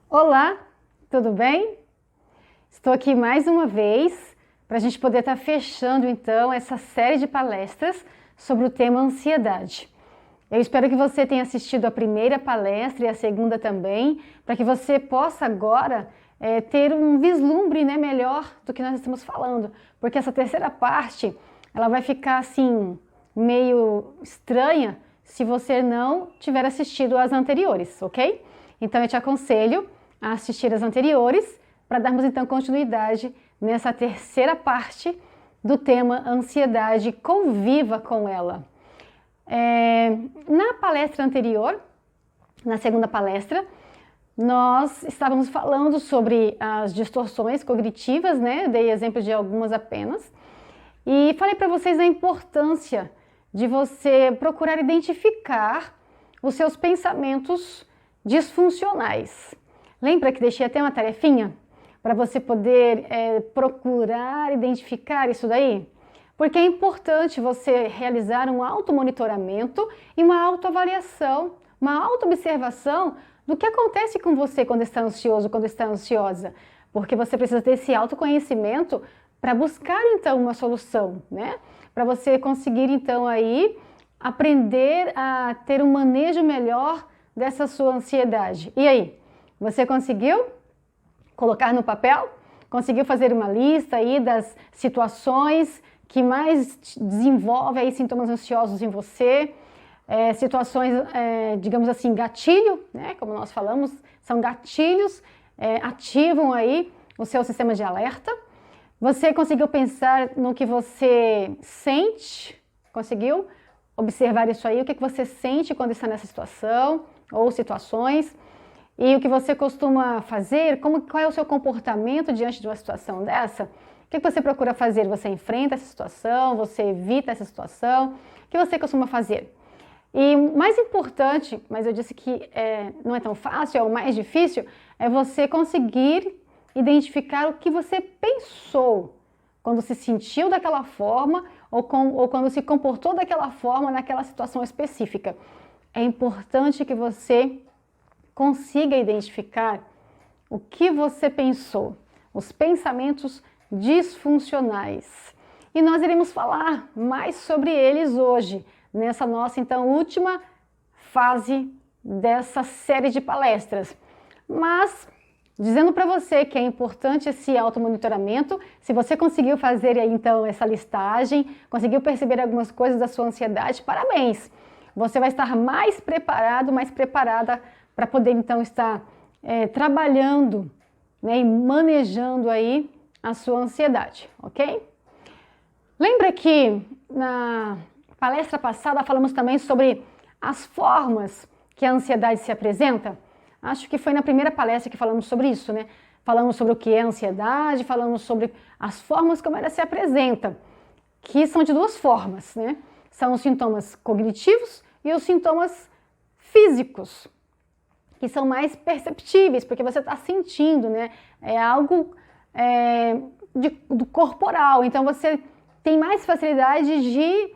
Olá, tudo bem? Estou aqui mais uma vez para a gente poder estar fechando então essa série de palestras sobre o tema ansiedade. Eu espero que você tenha assistido a primeira palestra e a segunda também, para que você possa agora ter um vislumbre, né, melhor do que nós estamos falando, porque essa terceira parte ela vai ficar assim meio estranha se você não tiver assistido às anteriores, ok? Então eu te aconselho a assistir as anteriores para darmos então continuidade nessa terceira parte do tema ansiedade, conviva com ela. Na palestra anterior, na segunda palestra, nós estávamos falando sobre as distorções cognitivas, né? Dei exemplo de algumas apenas, e falei para vocês a importância de você procurar identificar os seus pensamentos disfuncionais. Lembra que deixei até uma tarefinha para você poder procurar identificar isso daí? Porque é importante você realizar um automonitoramento e uma autoavaliação, uma autoobservação do que acontece com você quando está ansioso, quando está ansiosa. Porque você precisa ter esse autoconhecimento para buscar então uma solução, né? Para você conseguir então aí aprender a ter um manejo melhor dessa sua ansiedade. E aí? Você conseguiu colocar no papel? Conseguiu fazer uma lista aí das situações que mais desenvolvem aí sintomas ansiosos em você? Situações, digamos assim, gatilho, né? Como nós falamos, são gatilhos, ativam aí o seu sistema de alerta. Você conseguiu pensar no que você sente? Conseguiu observar isso aí? O que você sente quando está nessa situação ou situações? E o que você costuma fazer? Qual é o seu comportamento diante de uma situação dessa? O que você procura fazer? Você enfrenta essa situação? Você evita essa situação? O que você costuma fazer? E mais importante, mas eu disse que não é tão fácil, é o mais difícil, é você conseguir identificar o que você pensou quando se sentiu daquela forma ou quando se comportou daquela forma naquela situação específica. É importante que você consiga identificar o que você pensou, os pensamentos disfuncionais. E nós iremos falar mais sobre eles hoje, nessa nossa, então, última fase dessa série de palestras. Mas, dizendo para você que é importante esse automonitoramento, se você conseguiu fazer aí, então, essa listagem, conseguiu perceber algumas coisas da sua ansiedade, parabéns! Você vai estar mais preparado, mais preparada para poder, então, estar trabalhando, né, e manejando aí a sua ansiedade, ok? Lembra que na palestra passada falamos também sobre as formas que a ansiedade se apresenta? Acho que foi na primeira palestra que falamos sobre isso, né? Falamos sobre o que é ansiedade, falamos sobre as formas como ela se apresenta, que são de duas formas, né? São os sintomas cognitivos e os sintomas físicos, que são mais perceptíveis, porque você está sentindo, né? É algo do corporal, então você tem mais facilidade de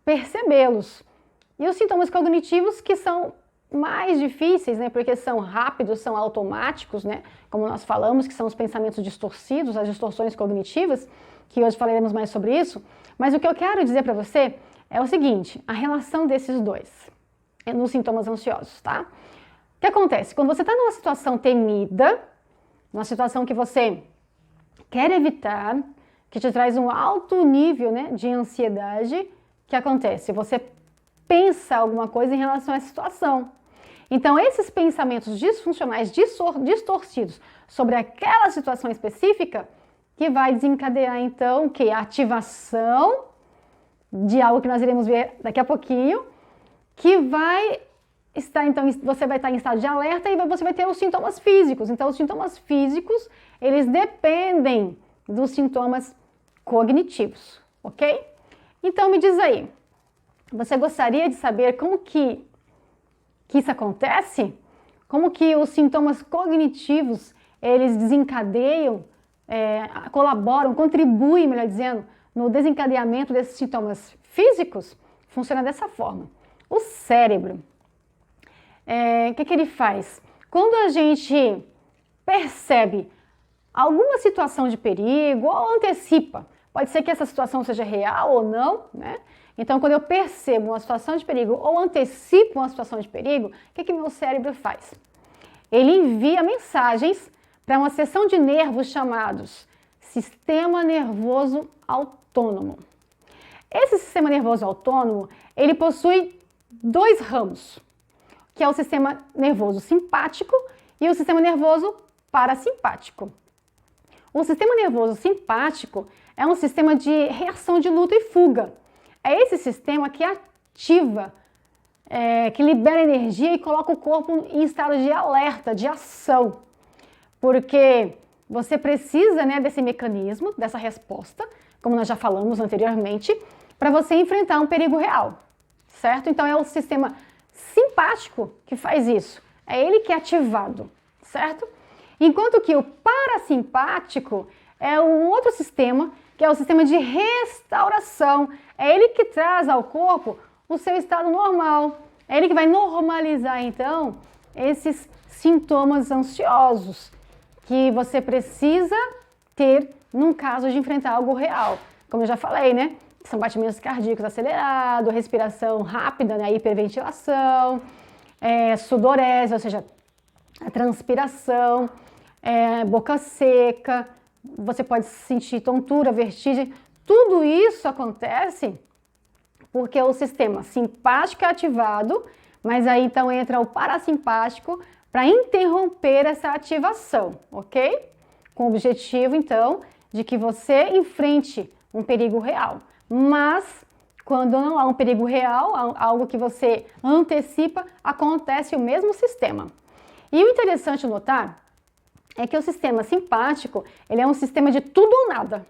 percebê-los. E os sintomas cognitivos, que são mais difíceis, né? Porque são rápidos, são automáticos, né? Como nós falamos, que são os pensamentos distorcidos, as distorções cognitivas, que hoje falaremos mais sobre isso. Mas o que eu quero dizer para você é o seguinte, a relação desses dois nos sintomas ansiosos, tá? O que acontece? Quando você está numa situação temida, numa situação que você quer evitar, que te traz um alto nível, né, de ansiedade, o que acontece? Você pensa alguma coisa em relação a essa situação. Então, esses pensamentos disfuncionais, distorcidos sobre aquela situação específica, que vai desencadear, então, que a ativação de algo que nós iremos ver daqui a pouquinho, que vai estar, então, você vai estar em estado de alerta e você vai ter os sintomas físicos. Então, os sintomas físicos, eles dependem dos sintomas cognitivos, ok? Então, me diz aí, você gostaria de saber como que isso acontece? Como que os sintomas cognitivos, eles desencadeiam colaboram, contribuem, melhor dizendo, no desencadeamento desses sintomas físicos, funciona dessa forma. O cérebro, o que ele faz? Quando a gente percebe alguma situação de perigo ou antecipa, pode ser que essa situação seja real ou não, né? Então, quando eu percebo uma situação de perigo ou antecipo uma situação de perigo, o que meu cérebro faz? Ele envia mensagens para uma seção de nervos chamados Sistema Nervoso Autônomo. Esse sistema nervoso autônomo, ele possui dois ramos, que é o sistema nervoso simpático e o sistema nervoso parasimpático. O sistema nervoso simpático é um sistema de reação de luta e fuga. É esse sistema que ativa, que libera energia e coloca o corpo em estado de alerta, de ação. Porque você precisa, né, desse mecanismo, dessa resposta, como nós já falamos anteriormente, para você enfrentar um perigo real, certo? Então é o sistema simpático que faz isso, é ele que é ativado, certo? Enquanto que o parasimpático é um outro sistema, que é o sistema de restauração, é ele que traz ao corpo o seu estado normal, é ele que vai normalizar então esses sintomas ansiosos que você precisa ter num caso de enfrentar algo real. Como eu já falei, né? São batimentos cardíacos acelerados, respiração rápida, né? Hiperventilação, sudorese, ou seja, a transpiração, boca seca, você pode sentir tontura, vertigem. Tudo isso acontece porque o sistema simpático é ativado, mas aí então entra o parasimpático para interromper essa ativação, ok? Com o objetivo, então, de que você enfrente um perigo real. Mas, quando não há um perigo real, algo que você antecipa, acontece o mesmo sistema. E o interessante notar é que o sistema simpático, ele é um sistema de tudo ou nada.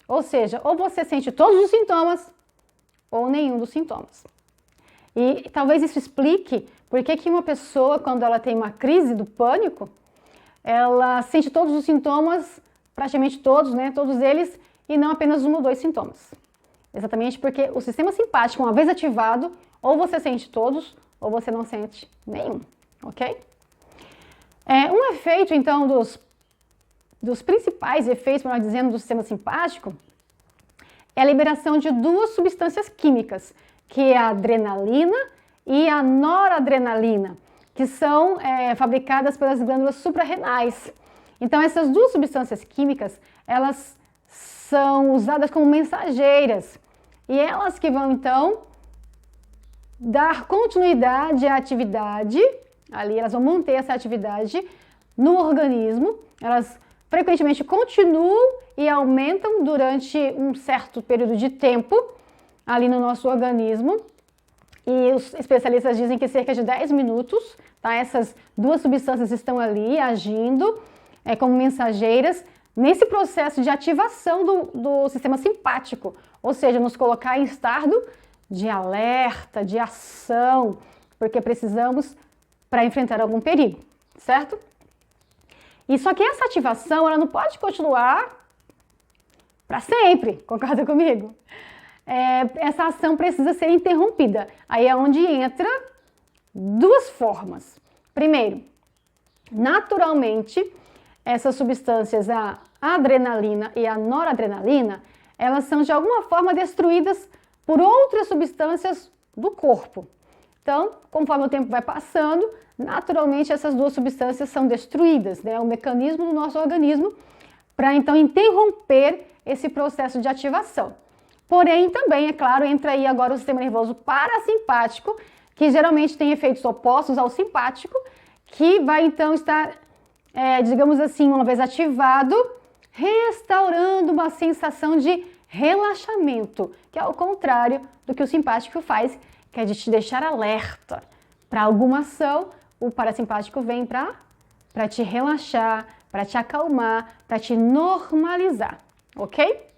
Ou seja, ou você sente todos os sintomas, ou nenhum dos sintomas. E talvez isso explique por que uma pessoa, quando ela tem uma crise do pânico, ela sente todos os sintomas, praticamente todos, né, todos eles, e não apenas um ou dois sintomas. Exatamente porque o sistema simpático, uma vez ativado, ou você sente todos, ou você não sente nenhum, ok? Um efeito, então, dos principais efeitos, melhor dizendo, do sistema simpático, é a liberação de duas substâncias químicas, que é a adrenalina e a noradrenalina, que são fabricadas pelas glândulas suprarrenais. Então, essas duas substâncias químicas, elas são usadas como mensageiras e elas que vão, então, dar continuidade à atividade, ali elas vão manter essa atividade no organismo, elas frequentemente continuam e aumentam durante um certo período de tempo ali no nosso organismo. E os especialistas dizem que cerca de 10 minutos, tá? Essas duas substâncias estão ali agindo como mensageiras nesse processo de ativação do sistema simpático, ou seja, nos colocar em estado de alerta, de ação, porque precisamos para enfrentar algum perigo, certo? E só que essa ativação, ela não pode continuar para sempre, concorda comigo? Essa ação precisa ser interrompida. Aí é onde entra duas formas. Primeiro, naturalmente, essas substâncias, a adrenalina e a noradrenalina, elas são de alguma forma destruídas por outras substâncias do corpo. Então, conforme o tempo vai passando, naturalmente essas duas substâncias são destruídas, né? O mecanismo do nosso organismo para então interromper esse processo de ativação. Porém, também, é claro, entra aí agora o sistema nervoso parasimpático, que geralmente tem efeitos opostos ao simpático, que vai então estar, digamos assim, uma vez ativado, restaurando uma sensação de relaxamento, que é o contrário do que o simpático faz, que é de te deixar alerta para alguma ação. O parasimpático vem para te relaxar, para te acalmar, para te normalizar, ok?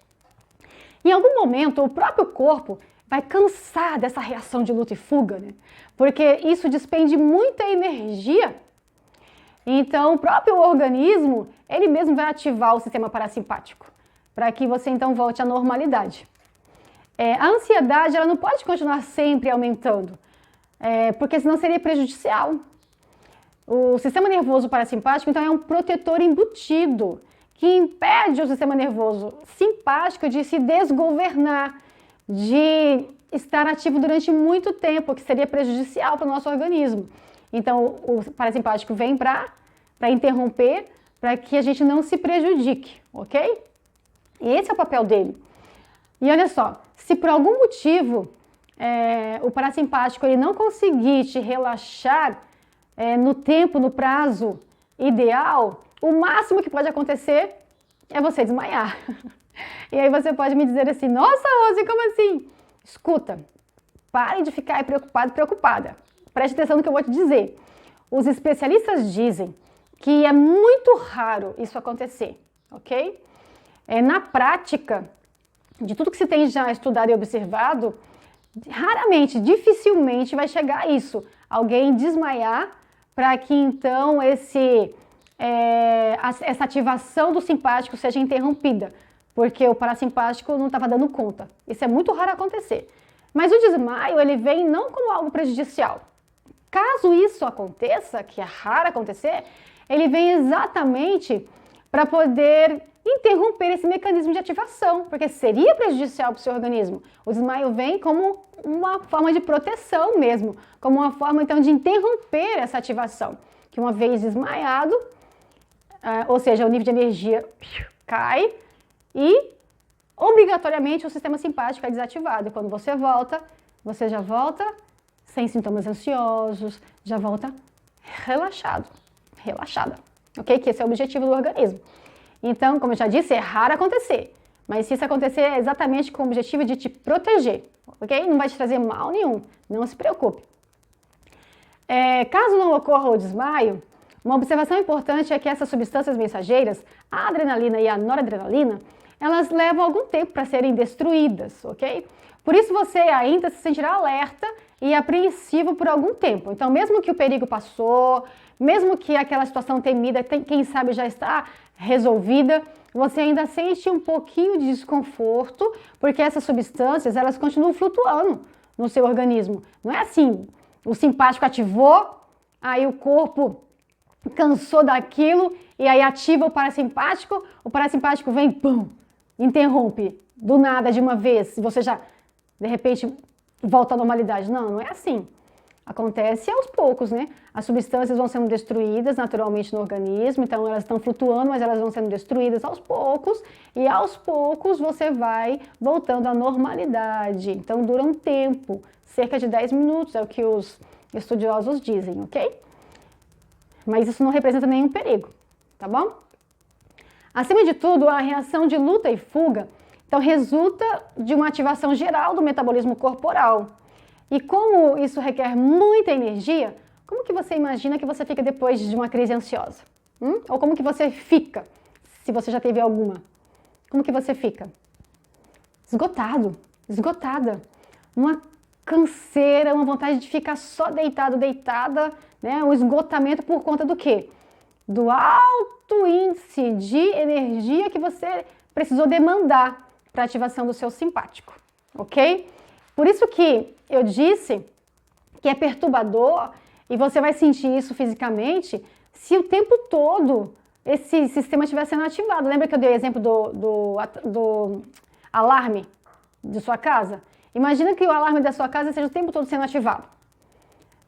Em algum momento, o próprio corpo vai cansar dessa reação de luta e fuga, né? Porque isso despende muita energia Então, o próprio organismo, ele mesmo vai ativar o sistema parasimpático, para que você então volte à normalidade. A ansiedade, ela não pode continuar sempre aumentando, porque senão seria prejudicial. O sistema nervoso parasimpático, então, é um protetor embutido, que impede o sistema nervoso simpático de se desgovernar, de estar ativo durante muito tempo, que seria prejudicial para o nosso organismo. Então, o parasimpático vem para interromper, para que a gente não se prejudique, ok? E esse é o papel dele. E olha só, se por algum motivo o parasimpático ele não conseguir te relaxar no tempo, no prazo ideal, o máximo que pode acontecer é você desmaiar. E aí você pode me dizer assim, nossa, Rose, como assim? Escuta, pare de ficar preocupado, preocupada. Preste atenção no que eu vou te dizer. Os especialistas dizem que é muito raro isso acontecer, ok? Na prática, de tudo que se tem já estudado e observado, raramente, dificilmente vai chegar a isso. Alguém desmaiar para que então essa ativação do simpático seja interrompida, porque o parasimpático não estava dando conta. Isso é muito raro acontecer. Mas o desmaio, ele vem não como algo prejudicial. Caso isso aconteça, que é raro acontecer, ele vem exatamente para poder interromper esse mecanismo de ativação, porque seria prejudicial para o seu organismo. O desmaio vem como uma forma de proteção mesmo, como uma forma então de interromper essa ativação, que uma vez desmaiado, ou seja, o nível de energia cai e obrigatoriamente o sistema simpático é desativado. E quando você volta, você já volta sem sintomas ansiosos, já volta relaxado, relaxada, ok? Que esse é o objetivo do organismo. Então, como eu já disse, é raro acontecer, mas se isso acontecer é exatamente com o objetivo de te proteger, ok? Não vai te trazer mal nenhum, não se preocupe. Caso não ocorra o desmaio, uma observação importante é que essas substâncias mensageiras, a adrenalina e a noradrenalina, elas levam algum tempo para serem destruídas, ok? Por isso você ainda se sentirá alerta e apreensivo por algum tempo. Então, mesmo que o perigo passou, mesmo que aquela situação temida, quem sabe já está resolvida, você ainda sente um pouquinho de desconforto, porque essas substâncias, elas continuam flutuando no seu organismo. Não é assim, o simpático ativou, aí o corpo cansou daquilo, e aí ativa o parasimpático vem, pum, interrompe, do nada, de uma vez, você já, de repente, volta à normalidade. Não, não é assim. Acontece aos poucos, né? As substâncias vão sendo destruídas naturalmente no organismo, então elas estão flutuando, mas elas vão sendo destruídas aos poucos, e aos poucos você vai voltando à normalidade. Então dura um tempo, cerca de 10 minutos, é o que os estudiosos dizem, ok? Mas isso não representa nenhum perigo, tá bom? Acima de tudo, a reação de luta e fuga, então resulta de uma ativação geral do metabolismo corporal. E como isso requer muita energia, como que você imagina que você fica depois de uma crise ansiosa? Ou como que você fica, se você já teve alguma? Como que você fica? Esgotado, esgotada. Uma canseira, uma vontade de ficar só deitado, deitada, né? Um esgotamento por conta do quê? Do alto índice de energia que você precisou demandar para a ativação do seu simpático, ok? Por isso que eu disse que é perturbador e você vai sentir isso fisicamente se o tempo todo esse sistema estiver sendo ativado. Lembra que eu dei o exemplo do alarme de sua casa? Imagina que o alarme da sua casa seja o tempo todo sendo ativado.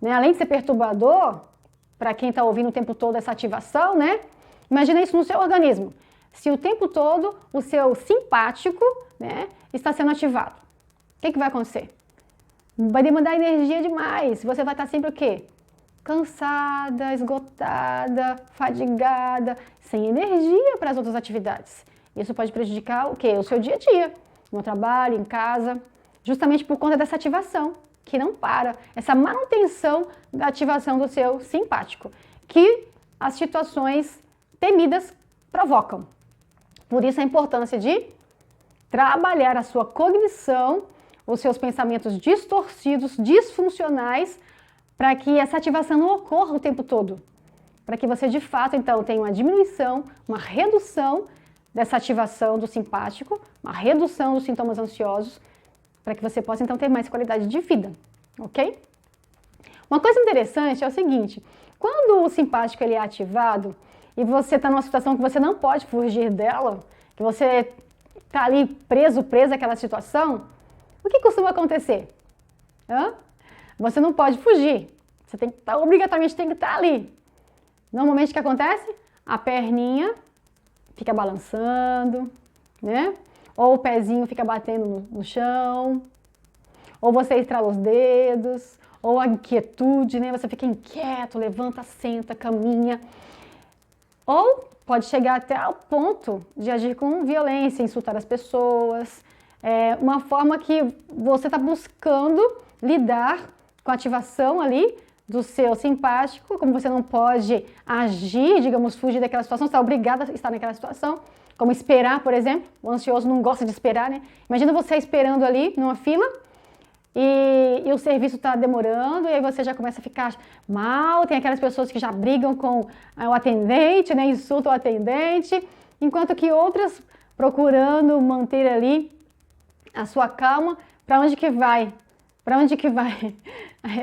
Né? Além de ser perturbador, para quem está ouvindo o tempo todo essa ativação, né? Imagina isso no seu organismo. Se o tempo todo o seu simpático, né, está sendo ativado. O que vai acontecer? Vai demandar energia demais. Você vai estar sempre o quê? Cansada, esgotada, fadigada, sem energia para as outras atividades. Isso pode prejudicar o quê? O seu dia a dia, no trabalho, em casa, justamente por conta dessa ativação, que não para, essa manutenção da ativação do seu simpático, que as situações temidas provocam. Por isso a importância de trabalhar a sua cognição, os seus pensamentos distorcidos, disfuncionais, para que essa ativação não ocorra o tempo todo. para que você de fato então tenha uma diminuição, uma redução dessa ativação do simpático, uma redução dos sintomas ansiosos, para que você possa então ter mais qualidade de vida, ok? Uma coisa interessante é o seguinte, quando o simpático ele é ativado e você está numa situação que você não pode fugir dela, que você está ali presa àquela situação, o que costuma acontecer? Você não pode fugir, você obrigatoriamente tem que estar ali. Normalmente o que acontece? A perninha fica balançando, né? Ou o pezinho fica batendo no chão, ou você estrala os dedos, ou a inquietude, né? Você fica inquieto, levanta, senta, caminha. Ou pode chegar até ao ponto de agir com violência, insultar as pessoas. É uma forma que você está buscando lidar com a ativação ali do seu simpático, como você não pode agir, digamos, fugir daquela situação, você está obrigado a estar naquela situação, como esperar, por exemplo, o ansioso não gosta de esperar, né? Imagina você esperando ali numa fila e o serviço está demorando e aí você já começa a ficar mal, tem aquelas pessoas que já brigam com o atendente, né? Insultam o atendente, enquanto que outras procurando manter ali a sua calma, para onde que vai? Para onde que vai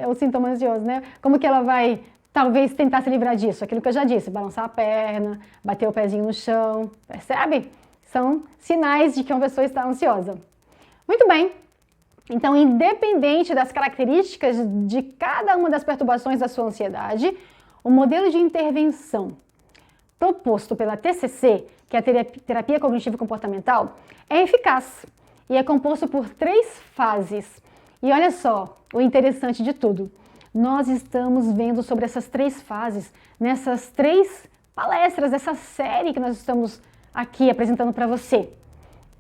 o sintoma ansioso, né? Como que ela vai, talvez, tentar se livrar disso? Aquilo que eu já disse, balançar a perna, bater o pezinho no chão, percebe? São sinais de que uma pessoa está ansiosa. Muito bem. Então, independente das características de cada uma das perturbações da sua ansiedade, o modelo de intervenção proposto pela TCC, que é a Terapia Cognitivo Comportamental, é eficaz e é composto por 3 fases. E olha só o interessante de tudo, nós estamos vendo sobre essas 3 fases, nessas 3 palestras dessa série que nós estamos aqui apresentando para você.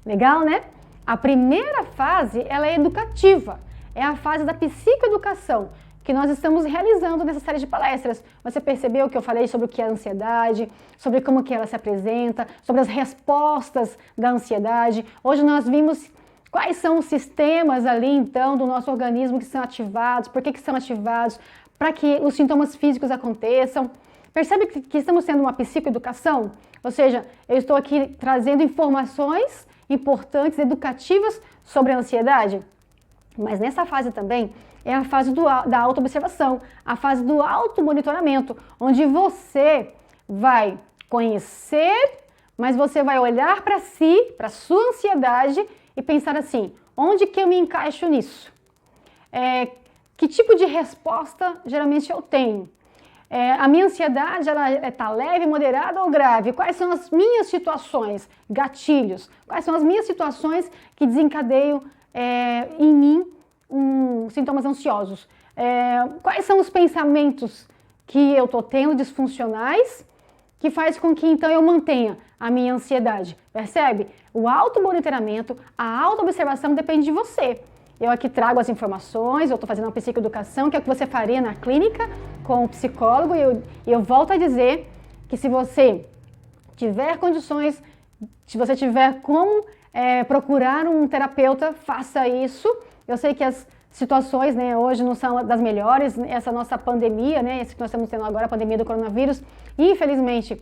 Legal, né? A primeira fase, ela é educativa, é a fase da psicoeducação, que nós estamos realizando nessa série de palestras. Você percebeu que eu falei sobre o que é a ansiedade, sobre como que ela se apresenta, sobre as respostas da ansiedade. Hoje nós vimos quais são os sistemas ali, então, do nosso organismo que são ativados, por que são ativados, para que os sintomas físicos aconteçam. Percebe que estamos tendo uma psicoeducação? Ou seja, eu estou aqui trazendo informações importantes, educativas sobre a ansiedade. Mas nessa fase também é a fase da autoobservação, a fase do automonitoramento, onde você vai conhecer, mas você vai olhar para si, para a sua ansiedade e pensar assim, onde que eu me encaixo nisso? Que tipo de resposta geralmente eu tenho? A minha ansiedade, ela está leve, moderada ou grave? Quais são as minhas situações, gatilhos? Quais são as minhas situações que desencadeiam em mim sintomas ansiosos? Quais são os pensamentos que eu estou tendo disfuncionais que faz com que então eu mantenha a minha ansiedade? Percebe? O automonitoramento, a autoobservação depende de você. Eu aqui trago as informações, eu estou fazendo uma psicoeducação, que é o que você faria na clínica com o psicólogo, e eu volto a dizer que se você tiver condições, se você tiver como procurar um terapeuta, faça isso. Eu sei que as situações, né, hoje não são das melhores, essa nossa pandemia, né, esse que nós estamos tendo agora, a pandemia do coronavírus, infelizmente,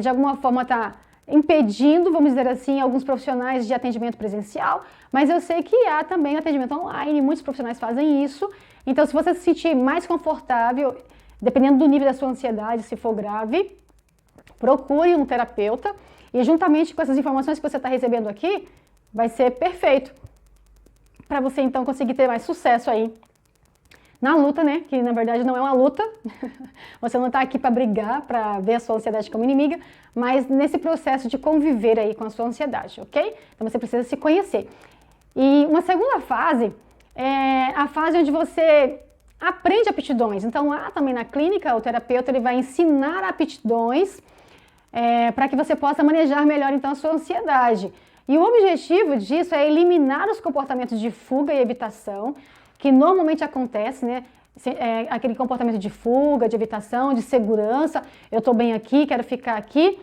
de alguma forma está impedindo, vamos dizer assim, alguns profissionais de atendimento presencial, mas eu sei que há também atendimento online, muitos profissionais fazem isso. Então, se você se sentir mais confortável, dependendo do nível da sua ansiedade, se for grave, procure um terapeuta e juntamente com essas informações que você está recebendo aqui, vai ser perfeito para você então conseguir ter mais sucesso aí na luta, né? Que na verdade não é uma luta, você não está aqui para brigar, para ver a sua ansiedade como inimiga, mas nesse processo de conviver aí com a sua ansiedade, ok? Então você precisa se conhecer. E uma segunda fase é a fase onde você aprende aptidões. Então lá também na clínica, o terapeuta ele vai ensinar aptidões para que você possa manejar melhor então a sua ansiedade. E o objetivo disso é eliminar os comportamentos de fuga e evitação, que normalmente acontece, né? Aquele comportamento de fuga, de evitação, de segurança, eu estou bem aqui, quero ficar aqui,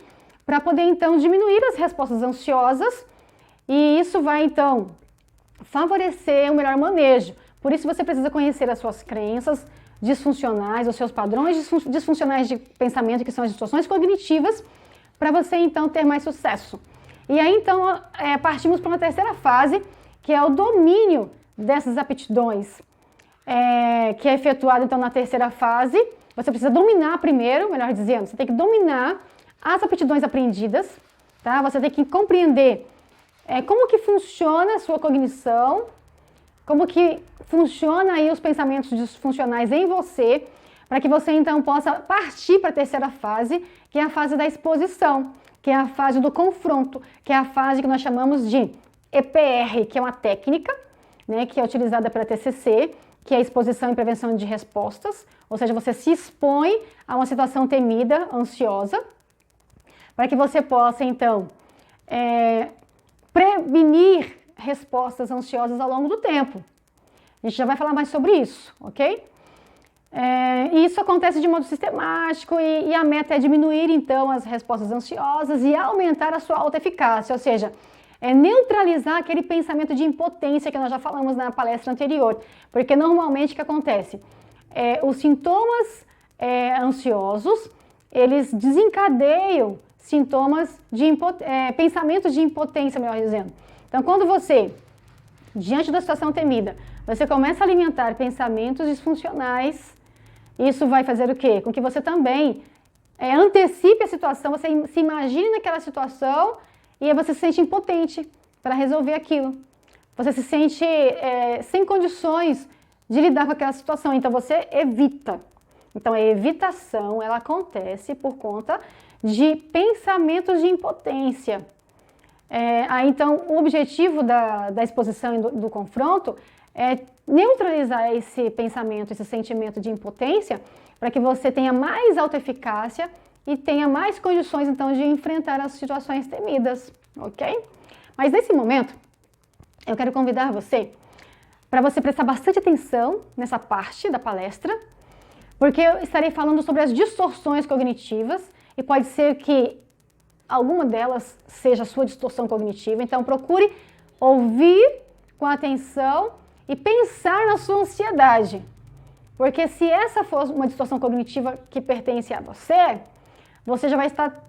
para poder então diminuir as respostas ansiosas e isso vai então favorecer um melhor manejo. Por isso você precisa conhecer as suas crenças, disfuncionais, os seus padrões disfuncionais de pensamento, que são as distorções cognitivas, para você então ter mais sucesso. E aí então partimos para uma terceira fase, que é o domínio dessas aptidões, que é efetuado então na terceira fase. Você precisa dominar primeiro, melhor dizendo, você tem que dominar as aptidões aprendidas, tá? Você tem que compreender como que funciona a sua cognição, como que funciona aí os pensamentos disfuncionais em você, para que você então possa partir para a terceira fase, que é a fase da exposição, que é a fase do confronto, que é a fase que nós chamamos de EPR, que é uma técnica, né, que é utilizada pela TCC, que é a exposição e prevenção de respostas, ou seja, você se expõe a uma situação temida, ansiosa, para que você possa então prevenir respostas ansiosas ao longo do tempo. A gente já vai falar mais sobre isso, ok? E isso acontece de modo sistemático e a meta é diminuir então as respostas ansiosas e aumentar a sua autoeficácia, ou seja, neutralizar aquele pensamento de impotência que nós já falamos na palestra anterior, porque normalmente o que acontece? Os sintomas ansiosos, eles desencadeiam sintomas de pensamentos de impotência, melhor dizendo. Então, quando você, diante da situação temida, você começa a alimentar pensamentos disfuncionais, isso vai fazer o quê? Com que você também antecipe a situação, você se imagine naquela situação e aí você se sente impotente para resolver aquilo. Você se sente sem condições de lidar com aquela situação, então você evita. Então a evitação, ela acontece por conta de pensamentos de impotência. Então o objetivo da exposição e do confronto é neutralizar esse pensamento, esse sentimento de impotência, para que você tenha mais autoeficácia e tenha mais condições, então, de enfrentar as situações temidas, ok? Mas nesse momento, eu quero convidar você para você prestar bastante atenção nessa parte da palestra, porque eu estarei falando sobre as distorções cognitivas e pode ser que alguma delas seja a sua distorção cognitiva, então procure ouvir com atenção e pensar na sua ansiedade, porque se essa for uma distorção cognitiva que pertence a você, você já vai estar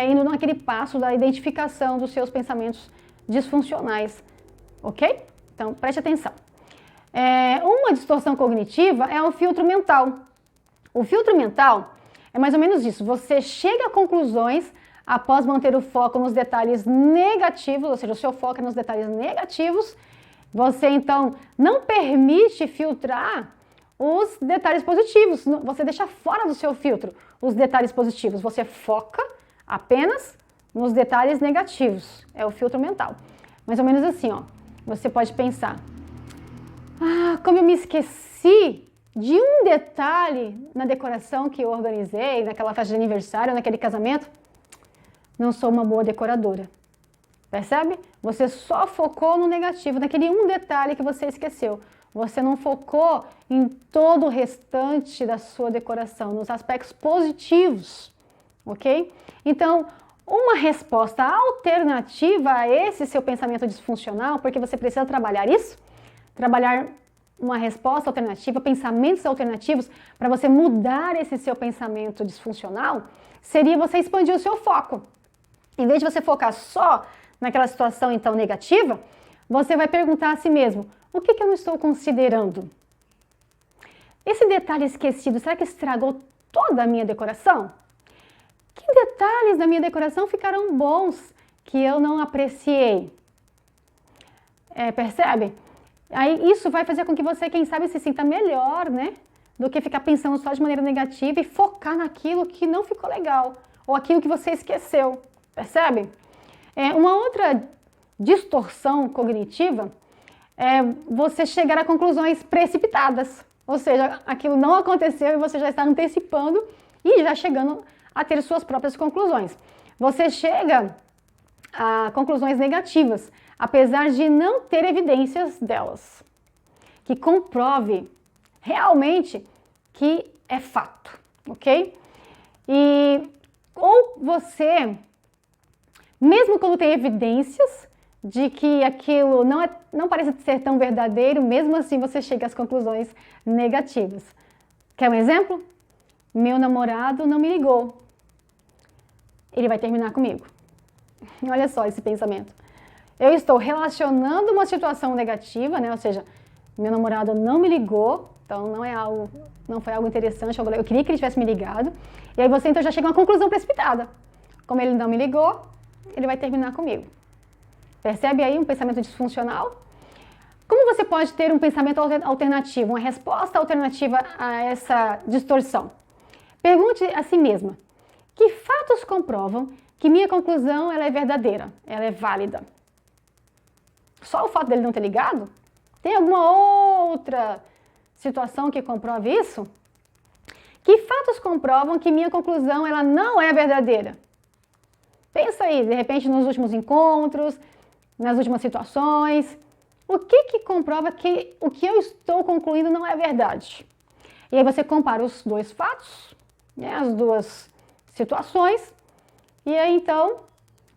indo naquele passo da identificação dos seus pensamentos disfuncionais, ok? Então, preste atenção. Uma distorção cognitiva é um filtro mental. O filtro mental é mais ou menos isso, você chega a conclusões após manter o foco nos detalhes negativos, ou seja, o seu foco é nos detalhes negativos, você então não permite filtrar os detalhes positivos, você deixa fora do seu filtro os detalhes positivos, você foca apenas nos detalhes negativos, é o filtro mental. Mais ou menos assim, ó, você pode pensar, como eu me esqueci de um detalhe na decoração que eu organizei, naquela festa de aniversário, naquele casamento, não sou uma boa decoradora. Percebe? Você só focou no negativo, naquele um detalhe que você esqueceu. Você não focou em todo o restante da sua decoração, nos aspectos positivos, ok? Então, uma resposta alternativa a esse seu pensamento disfuncional, porque você precisa trabalhar isso, trabalhar uma resposta alternativa, pensamentos alternativos, para você mudar esse seu pensamento disfuncional, seria você expandir o seu foco. Em vez de você focar só naquela situação então negativa, você vai perguntar a si mesmo, o que eu não estou considerando? Esse detalhe esquecido, será que estragou toda a minha decoração? Que detalhes da minha decoração ficaram bons que eu não apreciei? Percebe? Aí isso vai fazer com que você, quem sabe, se sinta melhor, né? Do que ficar pensando só de maneira negativa e focar naquilo que não ficou legal, ou aquilo que você esqueceu, percebe? Uma outra distorção cognitiva é você chegar a conclusões precipitadas, ou seja, aquilo não aconteceu e você já está antecipando e já chegando a ter suas próprias conclusões. Você chega a conclusões negativas, apesar de não ter evidências delas, que comprove realmente que é fato, ok? Ou você, mesmo quando tem evidências de que aquilo não parece ser tão verdadeiro, mesmo assim você chega às conclusões negativas. Quer um exemplo? Meu namorado não me ligou. Ele vai terminar comigo. Olha só esse pensamento. Eu estou relacionando uma situação negativa, né? Ou seja, meu namorado não me ligou, então não foi algo interessante. Eu queria que ele tivesse me ligado. E aí você então já chega a uma conclusão precipitada. Como ele não me ligou, ele vai terminar comigo. Percebe aí um pensamento disfuncional? Como você pode ter um pensamento alternativo, uma resposta alternativa a essa distorção? Pergunte a si mesma: que fatos comprovam que minha conclusão ela é verdadeira, ela é válida? Só o fato dele não ter ligado? Tem alguma outra situação que comprove isso? Que fatos comprovam que minha conclusão ela não é verdadeira? Pensa aí, de repente, nos últimos encontros, nas últimas situações. O que comprova que o que eu estou concluindo não é verdade? E aí você compara os dois fatos, né, as duas situações, e aí então,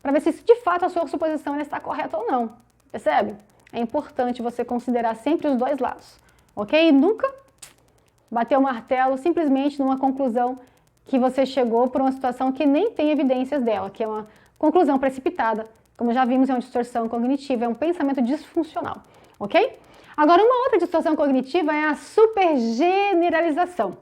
para ver se de fato a sua suposição ela está correta ou não. Percebe? É importante você considerar sempre os dois lados, ok? E nunca bater o martelo simplesmente numa conclusão que você chegou por uma situação que nem tem evidências dela, que é uma conclusão precipitada. Como já vimos, é uma distorção cognitiva, é um pensamento disfuncional, ok? Agora, uma outra distorção cognitiva é a supergeneralização.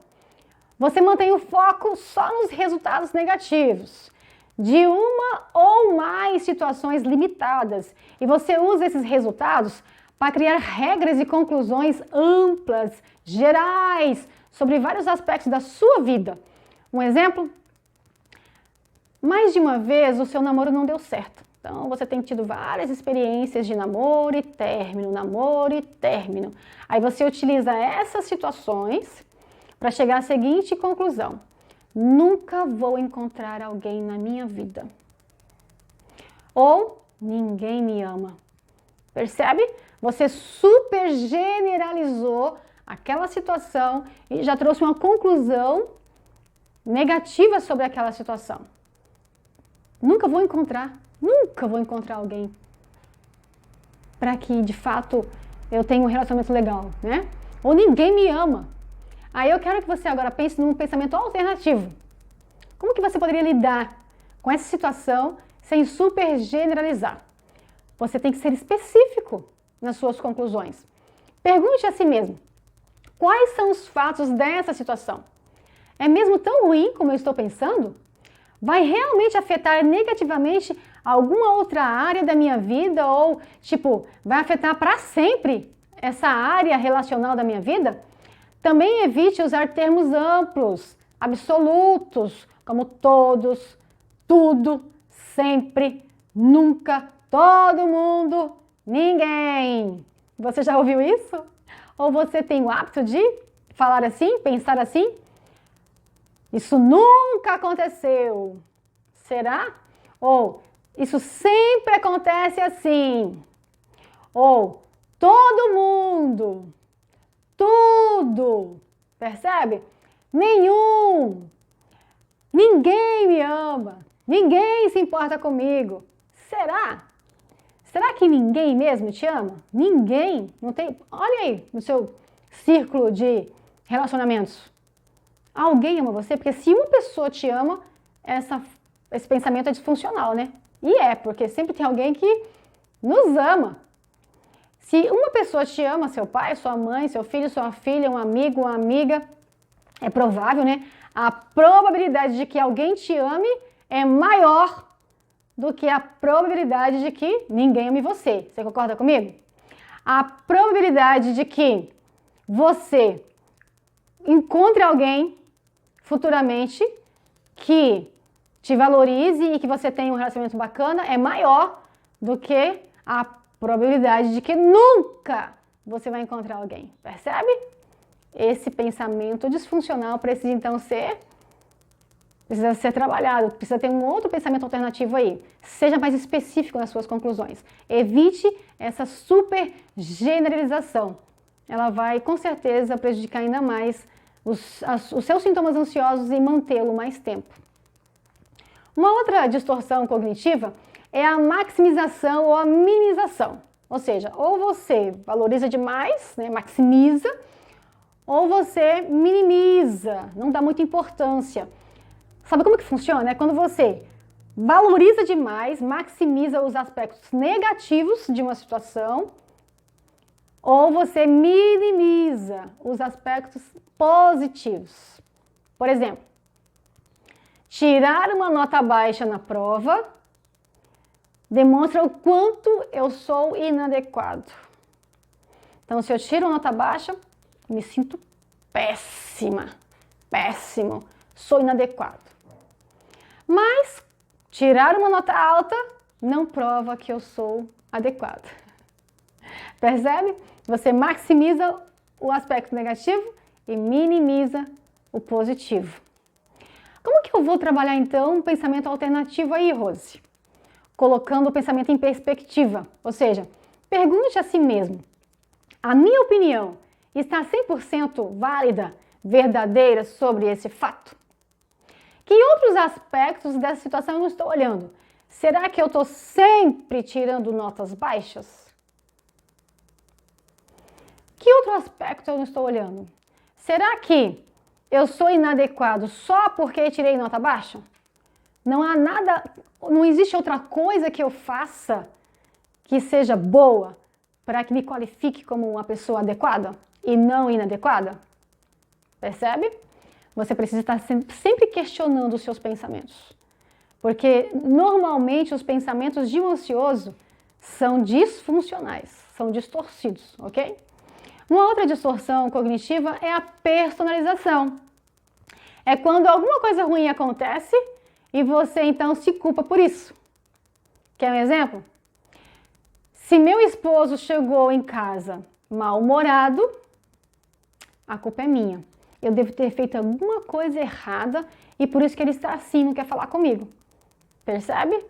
Você mantém o foco só nos resultados negativos de uma ou mais situações limitadas e você usa esses resultados para criar regras e conclusões amplas, gerais, sobre vários aspectos da sua vida. Um exemplo? Mais de uma vez o seu namoro não deu certo. Então, você tem tido várias experiências de namoro e término, namoro e término. Aí você utiliza essas situações para chegar à seguinte conclusão: nunca vou encontrar alguém na minha vida. Ou ninguém me ama. Percebe? Você super generalizou aquela situação e já trouxe uma conclusão negativa sobre aquela situação. Nunca vou encontrar alguém para que de fato eu tenha um relacionamento legal, né? Ou ninguém me ama. Aí eu quero que você agora pense num pensamento alternativo. Como que você poderia lidar com essa situação sem super generalizar? Você tem que ser específico nas suas conclusões. Pergunte a si mesmo: quais são os fatos dessa situação? É mesmo tão ruim como eu estou pensando? Vai realmente afetar negativamente alguma outra área da minha vida? Ou, vai afetar para sempre essa área relacional da minha vida? Também evite usar termos amplos, absolutos, como todos, tudo, sempre, nunca, todo mundo, ninguém. Você já ouviu isso? Ou você tem o hábito de falar assim, pensar assim? Isso nunca aconteceu. Será? Ou isso sempre acontece assim. Ou todo mundo, tudo, percebe? Nenhum, ninguém me ama, ninguém se importa comigo. Será? Será que ninguém mesmo te ama? Ninguém? Não tem? Olha aí no seu círculo de relacionamentos. Alguém ama você? Porque se uma pessoa te ama, esse pensamento é disfuncional, né? E porque sempre tem alguém que nos ama. Se uma pessoa te ama, seu pai, sua mãe, seu filho, sua filha, um amigo, uma amiga, é provável, né? A probabilidade de que alguém te ame é maior do que a probabilidade de que ninguém ame você. Você concorda comigo? A probabilidade de que você encontre alguém futuramente que te valorize e que você tenha um relacionamento bacana é maior do que a probabilidade de que nunca você vai encontrar alguém. Percebe? Esse pensamento disfuncional precisa ser trabalhado, precisa ter um outro pensamento alternativo aí. Seja mais específico nas suas conclusões. Evite essa super generalização. Ela vai, com certeza, prejudicar ainda mais os seus sintomas ansiosos e mantê-lo mais tempo. Uma outra distorção cognitiva é a maximização ou a minimização. Ou seja, ou você valoriza demais, né, maximiza, ou você minimiza, não dá muita importância. Sabe como que funciona? É quando você valoriza demais, maximiza os aspectos negativos de uma situação, ou você minimiza os aspectos positivos. Por exemplo, tirar uma nota baixa na prova demonstra o quanto eu sou inadequado. Então, se eu tiro uma nota baixa, me sinto péssima, péssimo, sou inadequado. Mas tirar uma nota alta não prova que eu sou adequado. Percebe? Você maximiza o aspecto negativo e minimiza o positivo. Como que eu vou trabalhar então um pensamento alternativo aí, Rose? Colocando o pensamento em perspectiva, ou seja, pergunte a si mesmo: a minha opinião está 100% válida, verdadeira sobre esse fato? Que outros aspectos dessa situação eu não estou olhando? Será que eu estou sempre tirando notas baixas? Que outro aspecto eu não estou olhando? Será que eu sou inadequado só porque tirei nota baixa? Não há nada, não existe outra coisa que eu faça que seja boa para que me qualifique como uma pessoa adequada e não inadequada? Percebe? Você precisa estar sempre questionando os seus pensamentos. Porque normalmente os pensamentos de um ansioso são disfuncionais, são distorcidos, ok? Uma outra distorção cognitiva é a personalização. É quando alguma coisa ruim acontece e você então se culpa por isso. Quer um exemplo? Se meu esposo chegou em casa mal-humorado, a culpa é minha. Eu devo ter feito alguma coisa errada e por isso que ele está assim, não quer falar comigo. Percebe?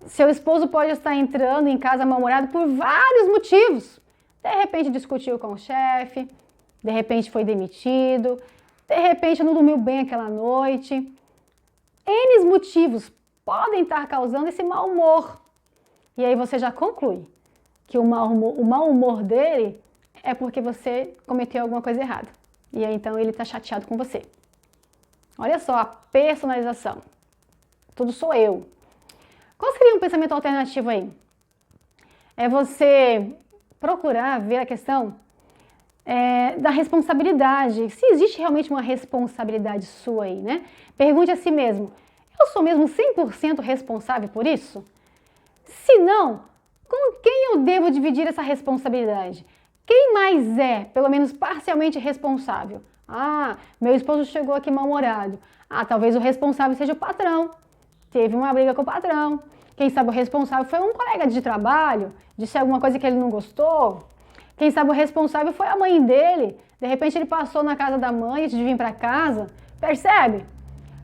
Seu esposo pode estar entrando em casa mal-humorado por vários motivos. De repente discutiu com o chefe, de repente foi demitido, de repente não dormiu bem aquela noite. N motivos podem estar causando esse mau humor. E aí você já conclui que o mau humor dele é porque você cometeu alguma coisa errada. E aí então ele está chateado com você. Olha só a personalização. Tudo sou eu. Qual seria um pensamento alternativo aí? É você procurar ver a questão da responsabilidade. Se existe realmente uma responsabilidade sua aí, né? Pergunte a si mesmo: eu sou mesmo 100% responsável por isso? Se não, com quem eu devo dividir essa responsabilidade? Quem mais é, pelo menos parcialmente responsável? Ah, meu esposo chegou aqui mal-humorado. Ah, talvez o responsável seja o patrão. Teve uma briga com o patrão. Quem sabe o responsável foi um colega de trabalho, disse alguma coisa que ele não gostou. Quem sabe o responsável foi a mãe dele. De repente ele passou na casa da mãe antes de vir para casa. Percebe?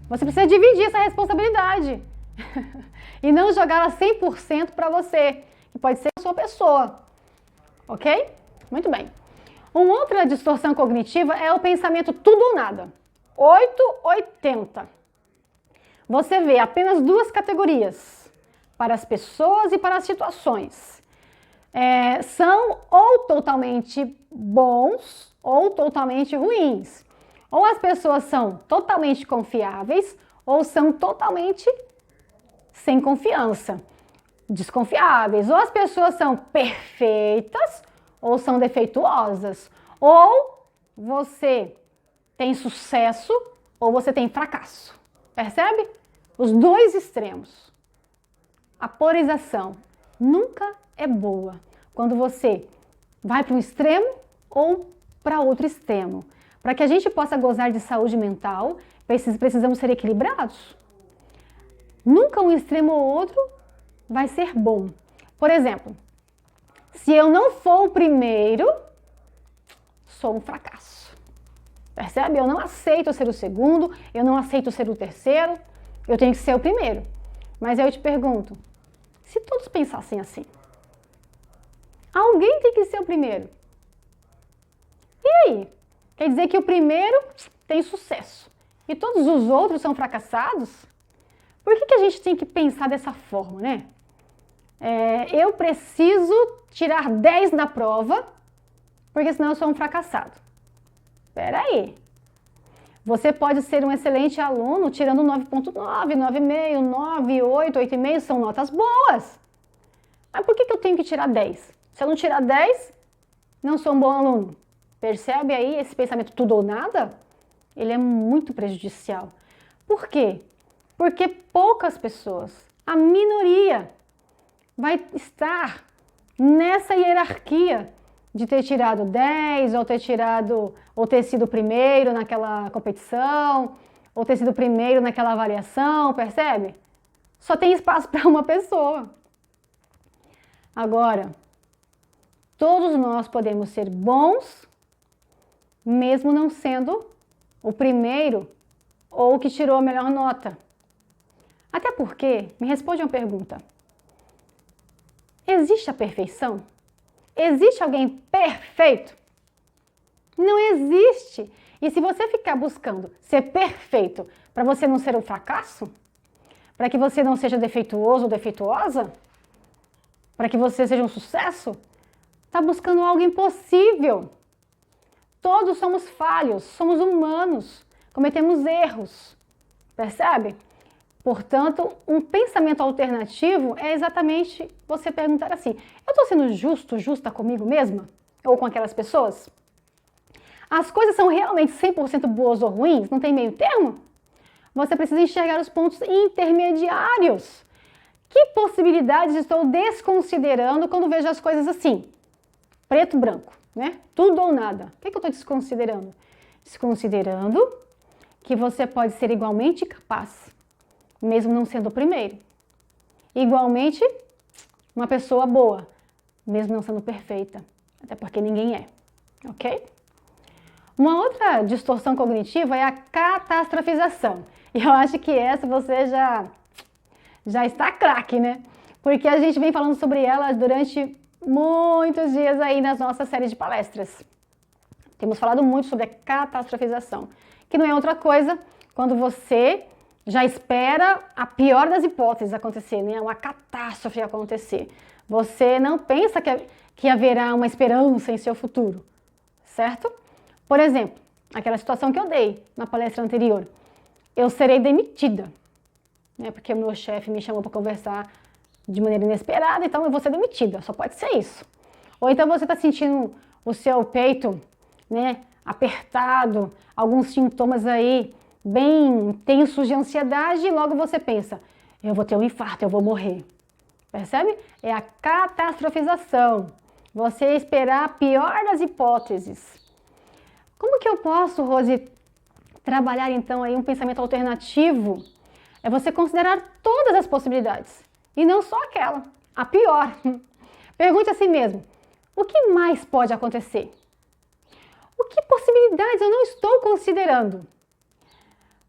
Você precisa dividir essa responsabilidade. E não jogá-la 100% para você, que pode ser a sua pessoa. Ok? Muito bem. Uma outra distorção cognitiva é o pensamento tudo ou nada. 880. Você vê apenas duas categorias, para as pessoas e para as situações. São ou totalmente bons ou totalmente ruins. Ou as pessoas são totalmente confiáveis ou são totalmente sem confiança, desconfiáveis. Ou as pessoas são perfeitas ou são defeituosas. Ou você tem sucesso ou você tem fracasso. Percebe? Os dois extremos. A polarização nunca é boa quando você vai para um extremo ou para outro extremo. Para que a gente possa gozar de saúde mental, precisamos ser equilibrados. Nunca um extremo ou outro vai ser bom. Por exemplo, se eu não for o primeiro, sou um fracasso. Percebe? Eu não aceito ser o segundo, eu não aceito ser o terceiro, eu tenho que ser o primeiro. Mas eu te pergunto, se todos pensassem assim, alguém tem que ser o primeiro. E aí? Quer dizer que o primeiro tem sucesso e todos os outros são fracassados? Por que a gente tem que pensar dessa forma, né? Eu preciso tirar 10 na prova, porque senão eu sou um fracassado. espera aí. Você pode ser um excelente aluno tirando 9.9, 9,5, 9, 8, 8,5, são notas boas. Mas por que eu tenho que tirar 10? Se eu não tirar 10, não sou um bom aluno. Percebe aí esse pensamento tudo ou nada? Ele é muito prejudicial. Por quê? Porque poucas pessoas, a minoria, vai estar nessa hierarquia de ter tirado 10, ou ter sido o primeiro naquela competição, ou ter sido o primeiro naquela avaliação, percebe? Só tem espaço para uma pessoa. Agora, todos nós podemos ser bons, mesmo não sendo o primeiro ou o que tirou a melhor nota. Até porque, me responde uma pergunta. Existe a perfeição? Existe alguém perfeito? Não existe. E se você ficar buscando ser perfeito para você não ser um fracasso, para que você não seja defeituoso ou defeituosa, para que você seja um sucesso, está buscando algo impossível. Todos somos falhos, somos humanos, cometemos erros, percebe? Portanto, um pensamento alternativo é exatamente você perguntar assim, eu estou sendo justa comigo mesma? Ou com aquelas pessoas? As coisas são realmente 100% boas ou ruins? Não tem meio termo? Você precisa enxergar os pontos intermediários. Que possibilidades estou desconsiderando quando vejo as coisas assim? Preto e branco, né? Tudo ou nada. O que eu estou desconsiderando? Desconsiderando que você pode ser igualmente capaz, mesmo não sendo o primeiro. Igualmente, uma pessoa boa, mesmo não sendo perfeita. Até porque ninguém é, ok? Uma outra distorção cognitiva é a catastrofização. E eu acho que essa você já está craque, né? Porque a gente vem falando sobre ela durante muitos dias aí nas nossas séries de palestras. Temos falado muito sobre a catastrofização, que não é outra coisa quando você já espera a pior das hipóteses acontecer, né? Uma catástrofe acontecer. Você não pensa que haverá uma esperança em seu futuro, certo? Por exemplo, aquela situação que eu dei na palestra anterior. Eu serei demitida, né? Porque o meu chefe me chamou para conversar de maneira inesperada, então eu vou ser demitida, só pode ser isso. Ou então você está sentindo o seu peito, né, apertado, alguns sintomas aí bem tensos de ansiedade e logo você pensa, eu vou ter um infarto, eu vou morrer. Percebe? É a catastrofização. Você esperar a pior das hipóteses. Como que eu posso, Rose, trabalhar então aí um pensamento alternativo? É você considerar todas as possibilidades e não só aquela, a pior. Pergunte a si mesmo, o que mais pode acontecer? O que possibilidades eu não estou considerando?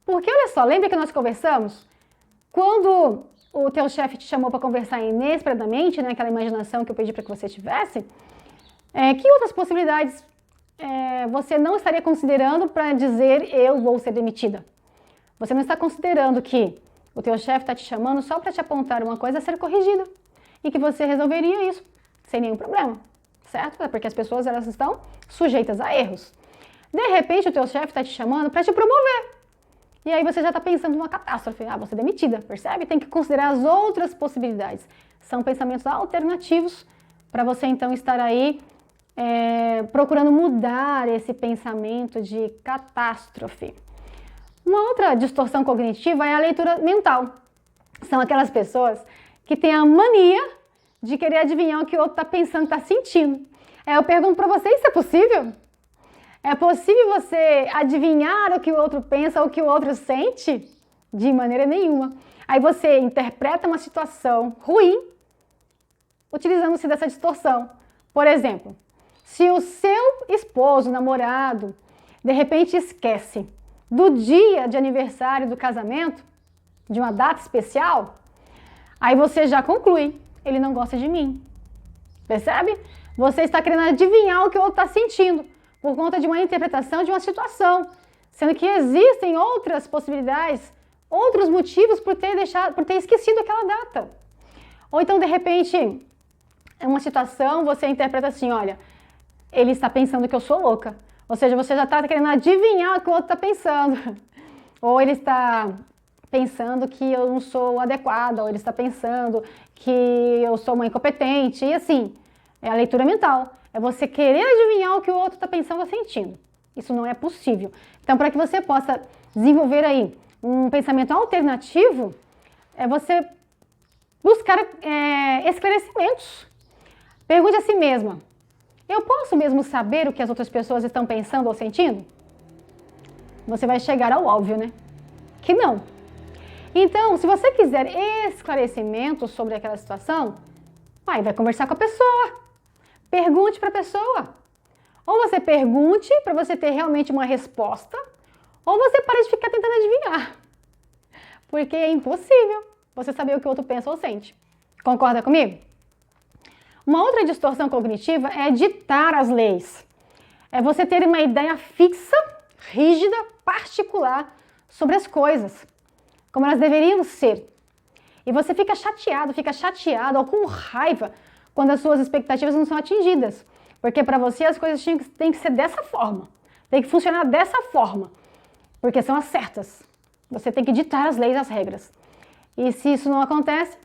Porque olha só, lembra que nós conversamos? Quando o teu chefe te chamou para conversar inesperadamente, né, aquela imaginação que eu pedi para que você tivesse, que outras possibilidades você não estaria considerando para dizer eu vou ser demitida? Você não está considerando que o teu chefe está te chamando só para te apontar uma coisa a ser corrigida e que você resolveria isso sem nenhum problema, certo? É porque as pessoas elas estão sujeitas a erros. De repente o teu chefe está te chamando para te promover e aí você já está pensando numa catástrofe, vou ser demitida, percebe? Tem que considerar as outras possibilidades. São pensamentos alternativos para você então estar aí procurando mudar esse pensamento de catástrofe. Uma outra distorção cognitiva é a leitura mental. São aquelas pessoas que têm a mania de querer adivinhar o que o outro está pensando, está sentindo. Eu pergunto para você, isso é possível? É possível você adivinhar o que o outro pensa ou o que o outro sente? De maneira nenhuma. Aí você interpreta uma situação ruim utilizando-se dessa distorção. Por exemplo, se o seu esposo, namorado, de repente esquece do dia de aniversário do casamento, de uma data especial, aí você já conclui, ele não gosta de mim. Percebe? Você está querendo adivinhar o que o outro está sentindo, por conta de uma interpretação de uma situação, sendo que existem outras possibilidades, outros motivos por ter esquecido aquela data. Ou então, de repente, em uma situação, você interpreta assim, olha, ele está pensando que eu sou louca, Ou seja, você já está querendo adivinhar o que o outro está pensando. Ou ele está pensando que eu não sou adequada, ou ele está pensando que eu sou uma incompetente, e assim, é a leitura mental. É você querer adivinhar o que o outro está pensando ou sentindo. Isso não é possível. Então, para que você possa desenvolver aí um pensamento alternativo, é você buscar esclarecimentos. Pergunte a si mesma: eu posso mesmo saber o que as outras pessoas estão pensando ou sentindo? Você vai chegar ao óbvio, né? Que não. Então, se você quiser esclarecimentos sobre aquela situação, vai conversar com a pessoa. Pergunte para a pessoa. Ou você pergunte para você ter realmente uma resposta, ou você para de ficar tentando adivinhar. Porque é impossível você saber o que o outro pensa ou sente. Concorda comigo? Uma outra distorção cognitiva é ditar as leis. É você ter uma ideia fixa, rígida, particular sobre as coisas, como elas deveriam ser. E você fica chateado ou com raiva quando as suas expectativas não são atingidas. Porque para você as coisas têm que ser dessa forma, tem que funcionar dessa forma, porque são as certas. Você tem que ditar as leis, as regras. E se isso não acontece,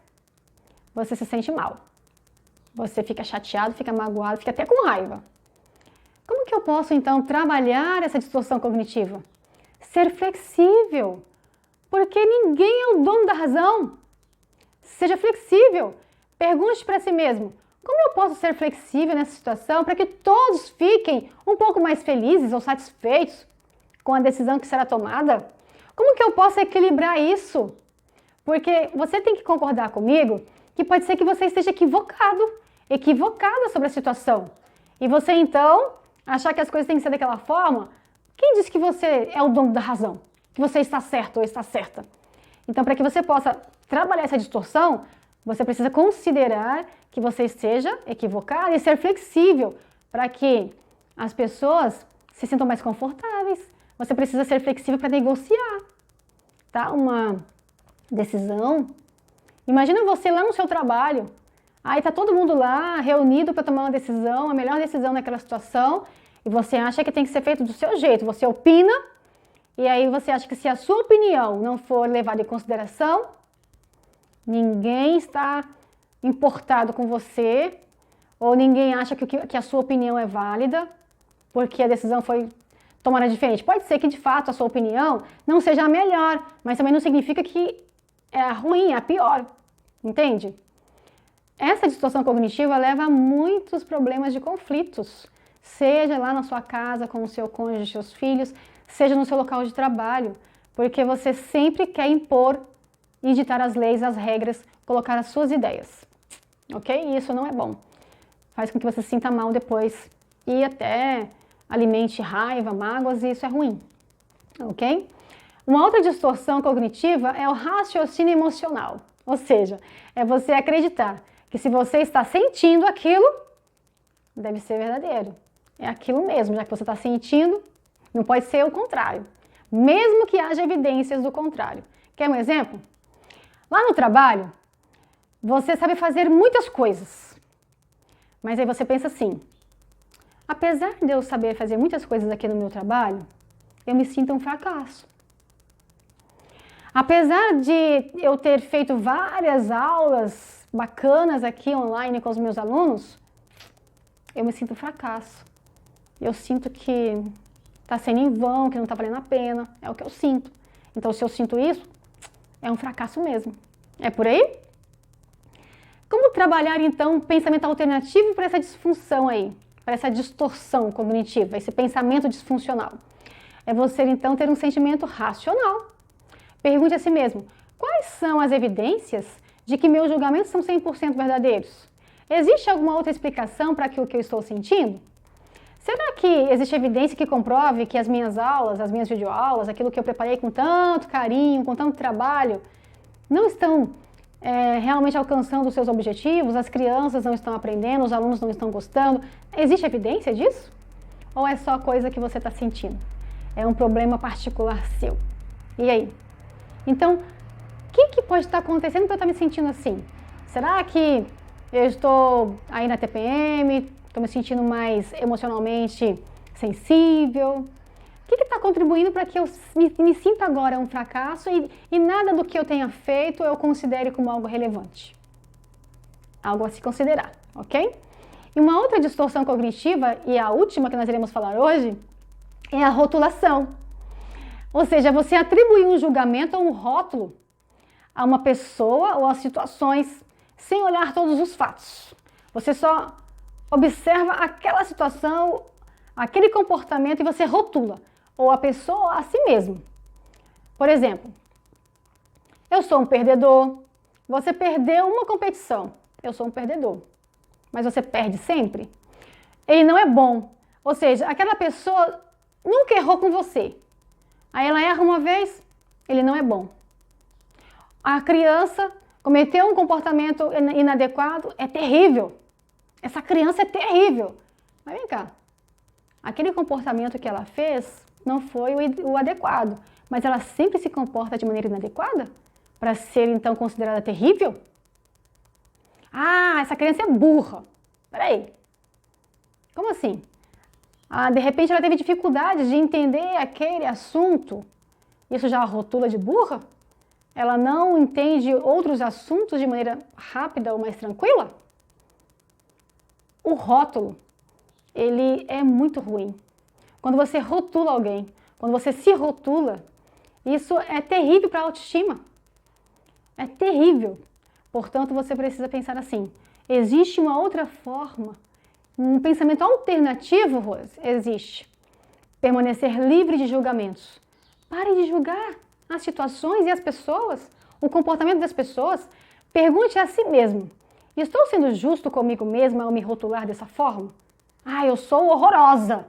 você se sente mal. Você fica chateado, fica magoado, fica até com raiva. Como que eu posso, então, trabalhar essa distorção cognitiva? Ser flexível, porque ninguém é o dono da razão. Seja flexível. Pergunte para si mesmo: como eu posso ser flexível nessa situação para que todos fiquem um pouco mais felizes ou satisfeitos com a decisão que será tomada? Como que eu posso equilibrar isso? Porque você tem que concordar comigo que pode ser que você esteja equivocada sobre a situação. E você, então, achar que as coisas têm que ser daquela forma. Quem disse que você é o dono da razão? Que você está certo ou está certa? Então, para que você possa trabalhar essa distorção, você precisa considerar que você esteja equivocado e ser flexível para que as pessoas se sintam mais confortáveis. Você precisa ser flexível para negociar, tá? Uma decisão. Imagina você lá no seu trabalho, aí tá todo mundo lá reunido para tomar uma decisão, a melhor decisão naquela situação, e você acha que tem que ser feito do seu jeito. Você opina, e aí você acha que se a sua opinião não for levada em consideração, ninguém está importado com você, ou ninguém acha que a sua opinião é válida, porque a decisão foi tomada diferente. Pode ser que, de fato, a sua opinião não seja a melhor, mas também não significa que é a ruim, é a pior. Entende? Essa distorção cognitiva leva a muitos problemas de conflitos, seja lá na sua casa, com o seu cônjuge, seus filhos, seja no seu local de trabalho, porque você sempre quer impor e ditar as leis, as regras, colocar as suas ideias, ok? E isso não é bom. Faz com que você se sinta mal depois e até alimente raiva, mágoas, e isso é ruim, ok? Uma outra distorção cognitiva é o raciocínio emocional, ou seja, é você acreditar que se você está sentindo aquilo, deve ser verdadeiro. É aquilo mesmo, já que você está sentindo, não pode ser o contrário, mesmo que haja evidências do contrário. Quer um exemplo? Lá no trabalho, você sabe fazer muitas coisas, mas aí você pensa assim: apesar de eu saber fazer muitas coisas aqui no meu trabalho, eu me sinto um fracasso. Apesar de eu ter feito várias aulas bacanas aqui online com os meus alunos, eu me sinto um fracasso. Eu sinto que está sendo em vão, que não está valendo a pena, é o que eu sinto. Então, se eu sinto isso, é um fracasso mesmo. É por aí? Como trabalhar, então, um pensamento alternativo para essa disfunção aí, para essa distorção cognitiva, esse pensamento disfuncional? É você, então, ter um sentimento racional. Pergunte a si mesmo: quais são as evidências de que meus julgamentos são 100% verdadeiros? Existe alguma outra explicação para aquilo que eu estou sentindo? Será que existe evidência que comprove que as minhas aulas, as minhas videoaulas, aquilo que eu preparei com tanto carinho, com tanto trabalho, não estão realmente alcançando os seus objetivos? As crianças não estão aprendendo, os alunos não estão gostando? Existe evidência disso? Ou é só coisa que você está sentindo? É um problema particular seu. E aí? Então, o que pode estar acontecendo para eu estar me sentindo assim? Será que eu estou aí na TPM, estou me sentindo mais emocionalmente sensível? O que está contribuindo para que eu me sinta agora um fracasso e nada do que eu tenha feito eu considere como algo relevante? Algo a se considerar, ok? E uma outra distorção cognitiva, e a última que nós iremos falar hoje, é a rotulação. Ou seja, você atribuir um julgamento ou um rótulo a uma pessoa ou a situações sem olhar todos os fatos. Você só observa aquela situação, aquele comportamento e você rotula. Ou a pessoa a si mesmo. Por exemplo, eu sou um perdedor, você perdeu uma competição, eu sou um perdedor, mas você perde sempre? Ele não é bom, ou seja, aquela pessoa nunca errou com você, aí ela erra uma vez, ele não é bom. A criança cometeu um comportamento inadequado, é terrível, essa criança é terrível, mas vem cá, aquele comportamento que ela fez não foi o adequado, mas ela sempre se comporta de maneira inadequada para ser então considerada terrível? Ah, essa criança é burra. Peraí, como assim? Ah, de repente ela teve dificuldade de entender aquele assunto, isso já a rotula de burra? Ela não entende outros assuntos de maneira rápida ou mais tranquila? O rótulo, ele é muito ruim. Quando você rotula alguém, quando você se rotula, isso é terrível para a autoestima. É terrível. Portanto, você precisa pensar assim, existe uma outra forma, um pensamento alternativo, Rose? Existe. Permanecer livre de julgamentos. Pare de julgar as situações e as pessoas, o comportamento das pessoas. Pergunte a si mesmo, estou sendo justo comigo mesma ao me rotular dessa forma? Ah, eu sou horrorosa.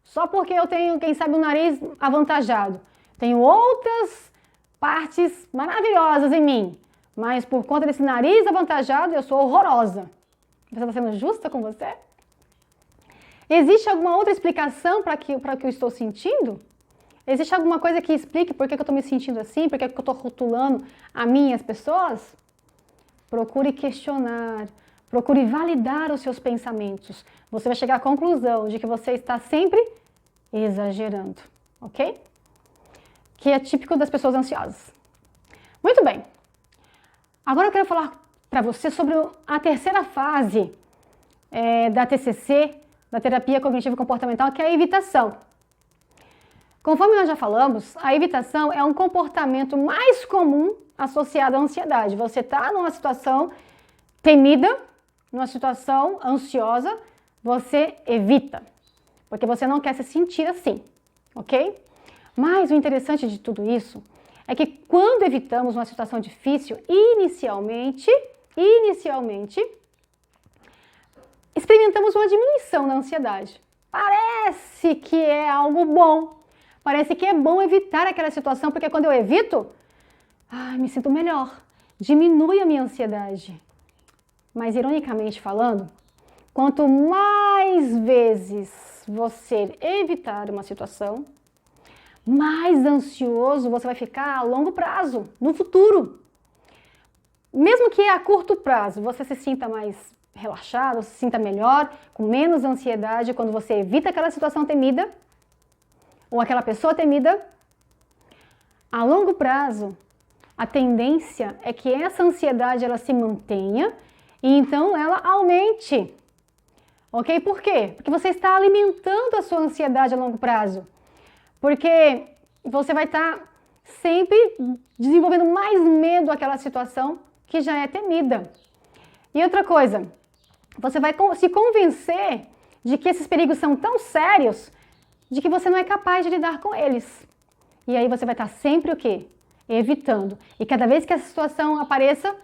Só porque eu tenho, quem sabe, um nariz avantajado. Tenho outras partes maravilhosas em mim, mas por conta desse nariz avantajado, eu sou horrorosa. Você está sendo justa com você? Existe alguma outra explicação para o que eu estou sentindo? Existe alguma coisa que explique por que eu estou me sentindo assim, por que eu estou rotulando a mim e as pessoas? Procure questionar, procure validar os seus pensamentos. Você vai chegar à conclusão de que você está sempre exagerando, ok? Que é típico das pessoas ansiosas. Muito bem. Agora eu quero falar para você sobre a terceira fase da TCC, da terapia cognitivo comportamental, que é a evitação. Conforme nós já falamos, a evitação é um comportamento mais comum associado à ansiedade. Você está numa situação temida, numa situação ansiosa, você evita, porque você não quer se sentir assim, ok? Mas o interessante de tudo isso é que quando evitamos uma situação difícil, inicialmente, experimentamos uma diminuição da ansiedade. Parece que é algo bom, parece que é bom evitar aquela situação, porque quando eu evito, me sinto melhor, diminui a minha ansiedade. Mas, ironicamente falando, quanto mais vezes você evitar uma situação, mais ansioso você vai ficar a longo prazo, no futuro. Mesmo que a curto prazo você se sinta mais relaxado, se sinta melhor, com menos ansiedade, quando você evita aquela situação temida, ou aquela pessoa temida, a longo prazo, a tendência é que essa ansiedade ela se mantenha e então ela aumente. Ok? Por quê? Porque você está alimentando a sua ansiedade a longo prazo. Porque você vai estar sempre desenvolvendo mais medo àquela situação que já é temida. E outra coisa, você vai se convencer de que esses perigos são tão sérios de que você não é capaz de lidar com eles. E aí você vai estar sempre o quê? Evitando. E cada vez que essa situação apareça,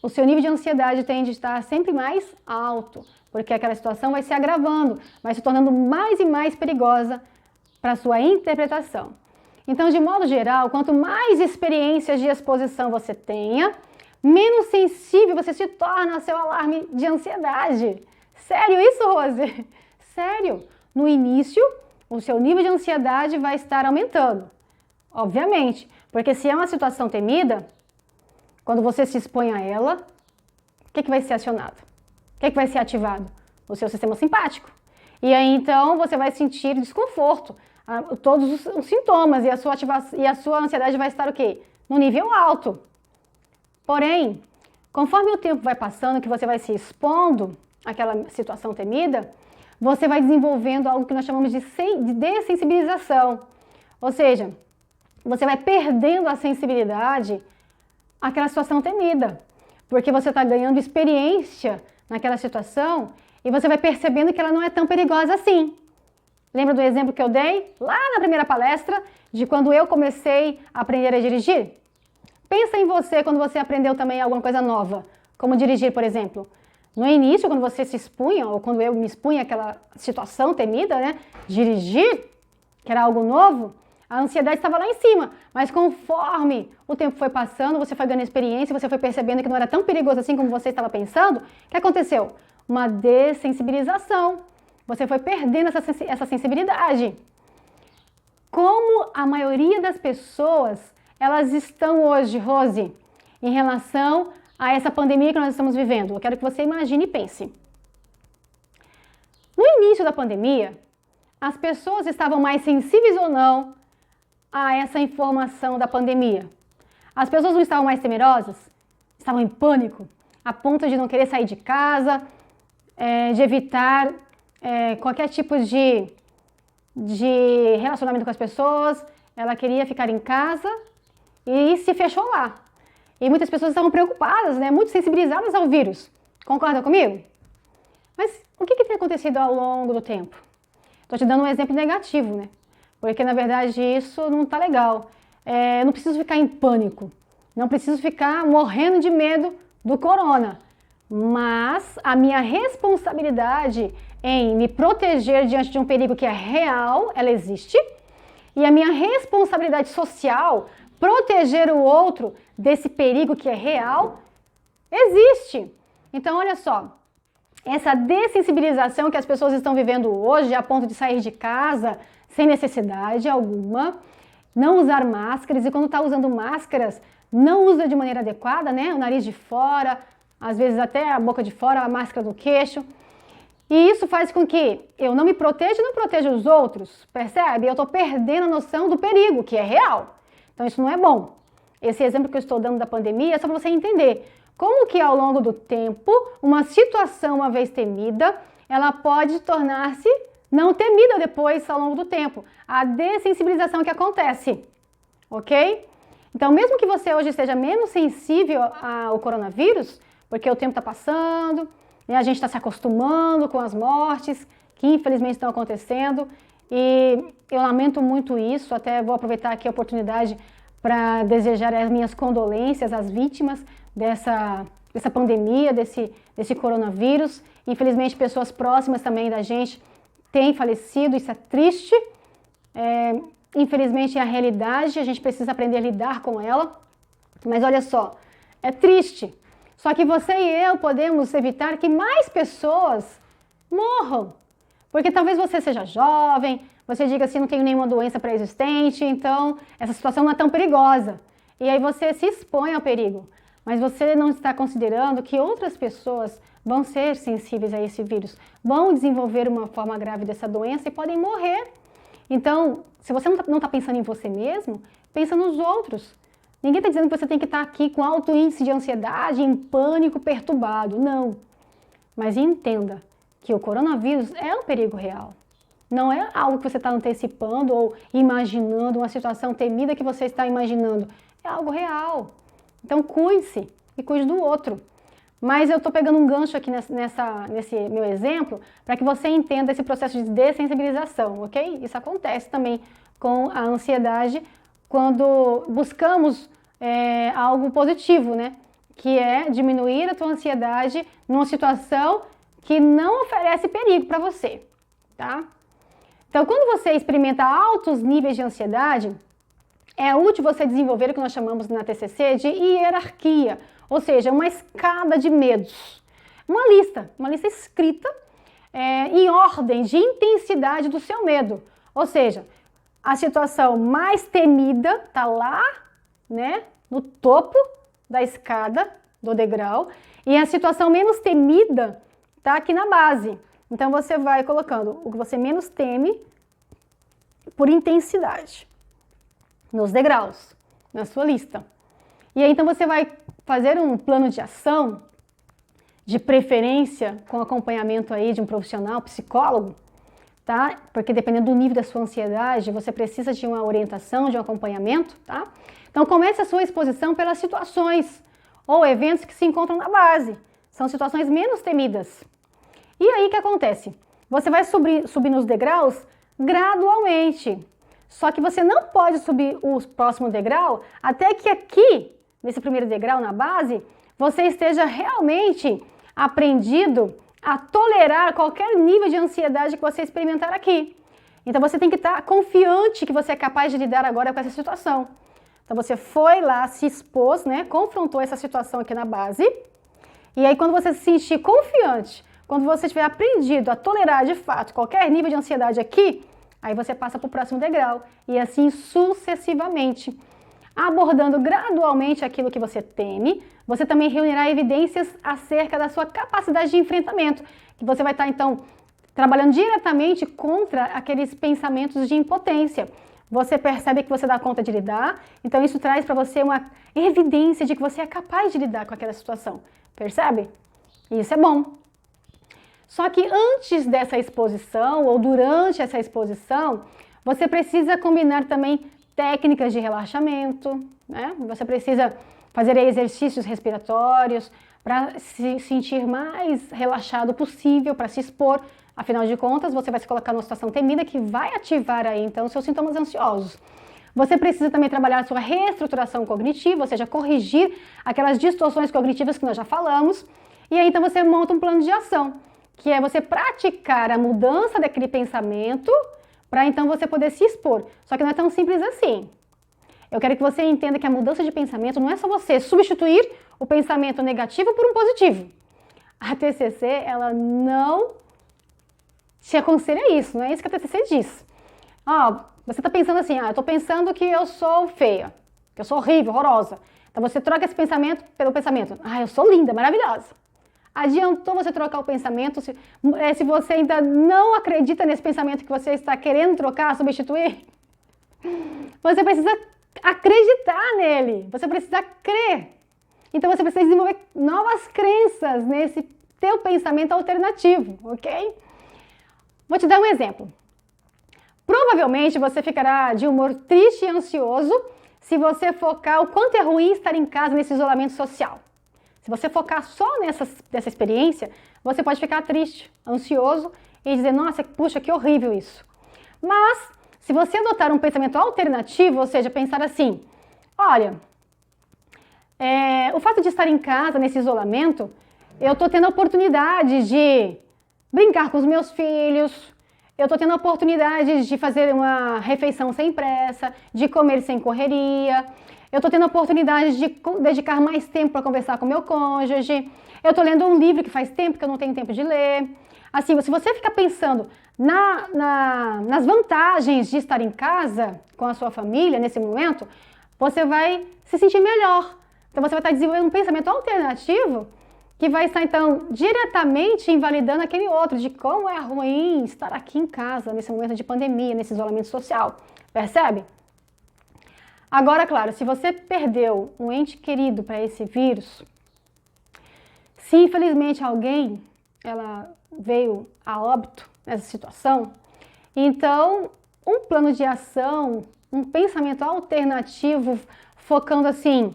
o seu nível de ansiedade tende a estar sempre mais alto, porque aquela situação vai se agravando, vai se tornando mais e mais perigosa para a sua interpretação. Então, de modo geral, quanto mais experiências de exposição você tenha, menos sensível você se torna ao seu alarme de ansiedade. Sério isso, Rose? Sério. No início, o seu nível de ansiedade vai estar aumentando. Obviamente, porque se é uma situação temida, quando você se expõe a ela, o que vai ser acionado? O que vai ser ativado? O seu sistema simpático. E aí então você vai sentir desconforto, todos os sintomas, e a sua ansiedade vai estar o quê? No nível alto. Porém, conforme o tempo vai passando, que você vai se expondo àquela situação temida, você vai desenvolvendo algo que nós chamamos de dessensibilização. Ou seja, você vai perdendo a sensibilidade àquela situação temida, porque você está ganhando experiência naquela situação e você vai percebendo que ela não é tão perigosa assim. Lembra do exemplo que eu dei lá na primeira palestra de quando eu comecei a aprender a dirigir? Pensa em você quando você aprendeu também alguma coisa nova, como dirigir, por exemplo. No início, quando você se expunha, ou quando eu me expunha àquela situação temida, né? Dirigir, que era algo novo, a ansiedade estava lá em cima. Mas conforme o tempo foi passando, você foi ganhando experiência, você foi percebendo que não era tão perigoso assim como você estava pensando, o que aconteceu? Uma dessensibilização. Você foi perdendo essa sensibilidade. Como a maioria das pessoas, elas estão hoje, Rose, em relação a essa pandemia que nós estamos vivendo? Eu quero que você imagine e pense. No início da pandemia, as pessoas estavam mais sensíveis ou não a essa informação da pandemia? As pessoas não estavam mais temerosas? Estavam em pânico? A ponto de não querer sair de casa, de evitar qualquer tipo de relacionamento com as pessoas. Ela queria ficar em casa e se fechou lá. E muitas pessoas estavam preocupadas, né, muito sensibilizadas ao vírus. Concorda comigo? Mas o que tem acontecido ao longo do tempo? Estou te dando um exemplo negativo, né? Porque, na verdade, isso não está legal. Não preciso ficar em pânico. Não preciso ficar morrendo de medo do corona. Mas a minha responsabilidade em me proteger diante de um perigo que é real, ela existe. E a minha responsabilidade social, proteger o outro desse perigo que é real, existe. Então, olha só. Essa dessensibilização que as pessoas estão vivendo hoje, a ponto de sair de casa sem necessidade alguma, não usar máscaras, e quando está usando máscaras, não usa de maneira adequada, né? O nariz de fora, às vezes até a boca de fora, a máscara do queixo. E isso faz com que eu não me proteja e não proteja os outros, percebe? Eu estou perdendo a noção do perigo, que é real. Então isso não é bom. Esse exemplo que eu estou dando da pandemia é só para você entender como que ao longo do tempo, uma situação uma vez temida, ela pode tornar-se não temida depois ao longo do tempo. A dessensibilização que acontece, ok? Então, mesmo que você hoje esteja menos sensível ao coronavírus, porque o tempo está passando, né, a gente está se acostumando com as mortes, que infelizmente estão acontecendo, e eu lamento muito isso, até vou aproveitar aqui a oportunidade para desejar as minhas condolências às vítimas dessa pandemia, desse coronavírus. Infelizmente, pessoas próximas também da gente têm falecido, isso é triste. Infelizmente, é a realidade, a gente precisa aprender a lidar com ela. Mas olha só, é triste. Só que você e eu podemos evitar que mais pessoas morram. Porque talvez você seja jovem, você diga assim, não tenho nenhuma doença pré-existente, então essa situação não é tão perigosa. E aí você se expõe ao perigo. Mas você não está considerando que outras pessoas vão ser sensíveis a esse vírus, vão desenvolver uma forma grave dessa doença e podem morrer. Então, se você não está pensando em você mesmo, pensa nos outros. Ninguém está dizendo que você tem que estar aqui com alto índice de ansiedade, em pânico, perturbado. Não. Mas entenda que o coronavírus é um perigo real. Não é algo que você está antecipando ou imaginando, uma situação temida que você está imaginando. É algo real. Então, cuide-se e cuide do outro. Mas eu estou pegando um gancho aqui nesse meu exemplo para que você entenda esse processo de dessensibilização, ok? Isso acontece também com a ansiedade quando buscamos algo positivo, né? Que é diminuir a tua ansiedade numa situação que não oferece perigo para você, tá? Então, quando você experimenta altos níveis de ansiedade, é útil você desenvolver o que nós chamamos na TCC de hierarquia, ou seja, uma escada de medos. Uma lista escrita em ordem de intensidade do seu medo. Ou seja, a situação mais temida está lá, né, no topo da escada, do degrau, e a situação menos temida está aqui na base. Então você vai colocando o que você menos teme por intensidade nos degraus, na sua lista. E aí então você vai fazer um plano de ação, de preferência com acompanhamento aí de um profissional, psicólogo, tá? Porque dependendo do nível da sua ansiedade, você precisa de uma orientação, de um acompanhamento, tá? Então comece a sua exposição pelas situações ou eventos que se encontram na base. São situações menos temidas. E aí o que acontece? Você vai subir nos degraus gradualmente. Só que você não pode subir o próximo degrau até que aqui, nesse primeiro degrau na base, você esteja realmente aprendido a tolerar qualquer nível de ansiedade que você experimentar aqui. Então você tem que estar confiante que você é capaz de lidar agora com essa situação. Então você foi lá, se expôs, né, confrontou essa situação aqui na base, e aí quando você se sentir confiante, quando você tiver aprendido a tolerar de fato qualquer nível de ansiedade aqui, aí você passa para o próximo degrau, e assim sucessivamente. Abordando gradualmente aquilo que você teme, você também reunirá evidências acerca da sua capacidade de enfrentamento, que você vai estar, então, trabalhando diretamente contra aqueles pensamentos de impotência. Você percebe que você dá conta de lidar, então isso traz para você uma evidência de que você é capaz de lidar com aquela situação. Percebe? Isso é bom. Só que antes dessa exposição, ou durante essa exposição, você precisa combinar também técnicas de relaxamento, né? Você precisa fazer exercícios respiratórios para se sentir mais relaxado possível, para se expor. Afinal de contas, você vai se colocar numa situação temida que vai ativar aí, então, seus sintomas ansiosos. Você precisa também trabalhar a sua reestruturação cognitiva, ou seja, corrigir aquelas distorções cognitivas que nós já falamos. E aí, então, você monta um plano de ação, que é você praticar a mudança daquele pensamento para então você poder se expor. Só que não é tão simples assim. Eu quero que você entenda que a mudança de pensamento não é só você substituir o pensamento negativo por um positivo. A TCC, ela não te aconselha isso, não é isso que a TCC diz. Você está pensando assim, eu estou pensando que eu sou feia, que eu sou horrível, horrorosa. Então você troca esse pensamento pelo pensamento, eu sou linda, maravilhosa. Adiantou você trocar o pensamento, se você ainda não acredita nesse pensamento que você está querendo trocar, substituir, você precisa acreditar nele, você precisa crer. Então você precisa desenvolver novas crenças nesse teu pensamento alternativo, ok? Vou te dar um exemplo. Provavelmente você ficará de humor triste e ansioso se você focar o quanto é ruim estar em casa nesse isolamento social. Se você focar só nessa experiência, você pode ficar triste, ansioso e dizer, nossa, puxa, que horrível isso. Mas, se você adotar um pensamento alternativo, ou seja, pensar assim, olha, o fato de estar em casa, nesse isolamento, eu estou tendo a oportunidade de brincar com os meus filhos, eu estou tendo a oportunidade de fazer uma refeição sem pressa, de comer sem correria, eu estou tendo a oportunidade de dedicar mais tempo para conversar com meu cônjuge, eu estou lendo um livro que faz tempo que eu não tenho tempo de ler. Assim, se você ficar pensando nas vantagens de estar em casa com a sua família nesse momento, você vai se sentir melhor. Então você vai estar desenvolvendo um pensamento alternativo que vai estar, então, diretamente invalidando aquele outro de como é ruim estar aqui em casa nesse momento de pandemia, nesse isolamento social. Percebe? Agora, claro, se você perdeu um ente querido para esse vírus, se infelizmente alguém veio a óbito nessa situação, então um plano de ação, um pensamento alternativo, focando assim,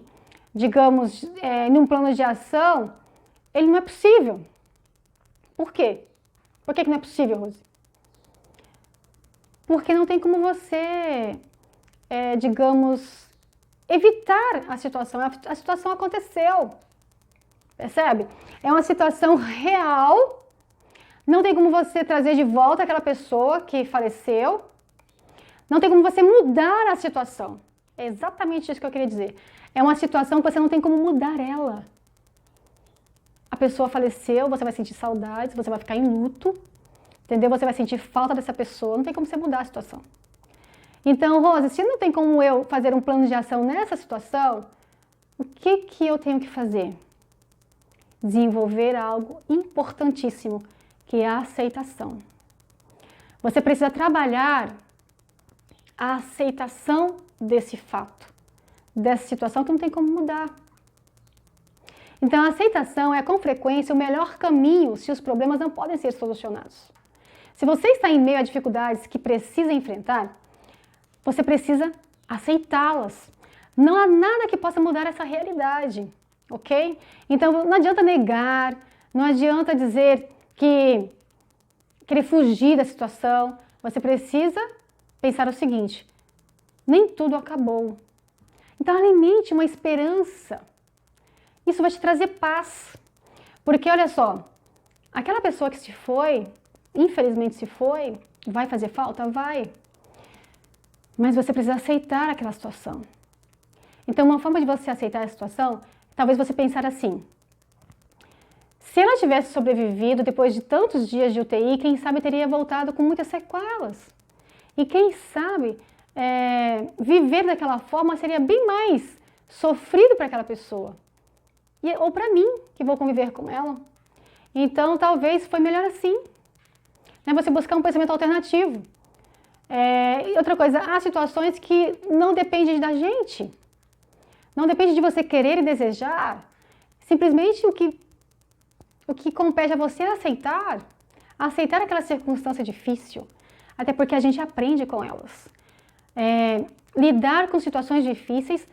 digamos, num plano de ação, ele não é possível. Por quê? Por que não é possível, Rose? Porque não tem como você, digamos, evitar a situação. A situação aconteceu. Percebe? É uma situação real. Não tem como você trazer de volta aquela pessoa que faleceu. Não tem como você mudar a situação. É exatamente isso que eu queria dizer. É uma situação que você não tem como mudar ela. A pessoa faleceu, você vai sentir saudades, você vai ficar em luto, entendeu? Você vai sentir falta dessa pessoa, não tem como você mudar a situação. Então, Rose, se não tem como eu fazer um plano de ação nessa situação, o que eu tenho que fazer? Desenvolver algo importantíssimo, que é a aceitação. Você precisa trabalhar a aceitação desse fato, dessa situação que não tem como mudar. Então, a aceitação é, com frequência, o melhor caminho se os problemas não podem ser solucionados. Se você está em meio a dificuldades que precisa enfrentar, você precisa aceitá-las. Não há nada que possa mudar essa realidade, ok? Então, não adianta negar, não adianta dizer que querer fugir da situação. Você precisa pensar o seguinte: nem tudo acabou. Então, alimente uma esperança. Isso vai te trazer paz. Porque, olha só, aquela pessoa que se foi, infelizmente se foi, vai fazer falta? Vai. Mas você precisa aceitar aquela situação. Então, uma forma de você aceitar a situação, talvez você pensar assim: se ela tivesse sobrevivido depois de tantos dias de UTI, quem sabe teria voltado com muitas sequelas. E quem sabe viver daquela forma seria bem mais sofrido para aquela pessoa. Ou para mim, que vou conviver com ela. Então, talvez foi melhor assim. Né? Você buscar um pensamento alternativo. E outra coisa, há situações que não dependem da gente. Não depende de você querer e desejar. Simplesmente o que compete a você é aceitar aquela circunstância difícil, até porque a gente aprende com elas. Lidar com situações difíceis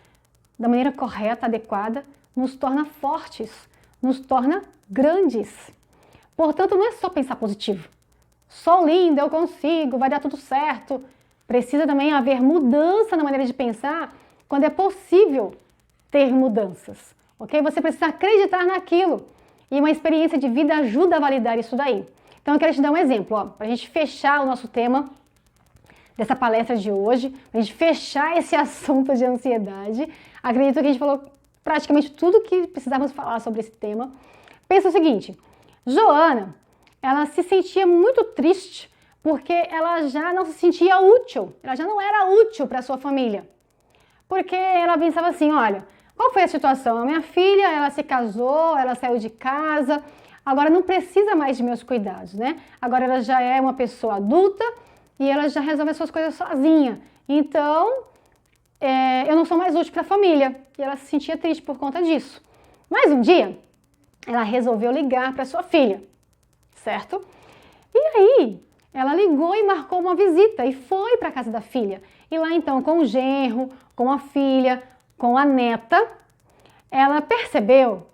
da maneira correta, adequada, nos torna fortes, nos torna grandes. Portanto, não é só pensar positivo. Sou linda, eu consigo, vai dar tudo certo. Precisa também haver mudança na maneira de pensar quando é possível ter mudanças, ok? Você precisa acreditar naquilo. E uma experiência de vida ajuda a validar isso daí. Então, eu quero te dar um exemplo, para a gente fechar o nosso tema dessa palestra de hoje, para a gente fechar esse assunto de ansiedade. Acredito que a gente falou praticamente tudo que precisávamos falar sobre esse tema. Pensa o seguinte: Joana, ela se sentia muito triste porque ela já não se sentia útil, ela já não era útil para a sua família. Porque ela pensava assim: olha, qual foi a situação? A minha filha, ela se casou, ela saiu de casa, agora não precisa mais de meus cuidados, né? Agora ela já é uma pessoa adulta e ela já resolve as suas coisas sozinha. Então, eu não sou mais útil para a família. E ela se sentia triste por conta disso. Mas um dia, ela resolveu ligar para sua filha, certo? E aí, ela ligou e marcou uma visita e foi para a casa da filha. E lá então, com o genro, com a filha, com a neta, ela percebeu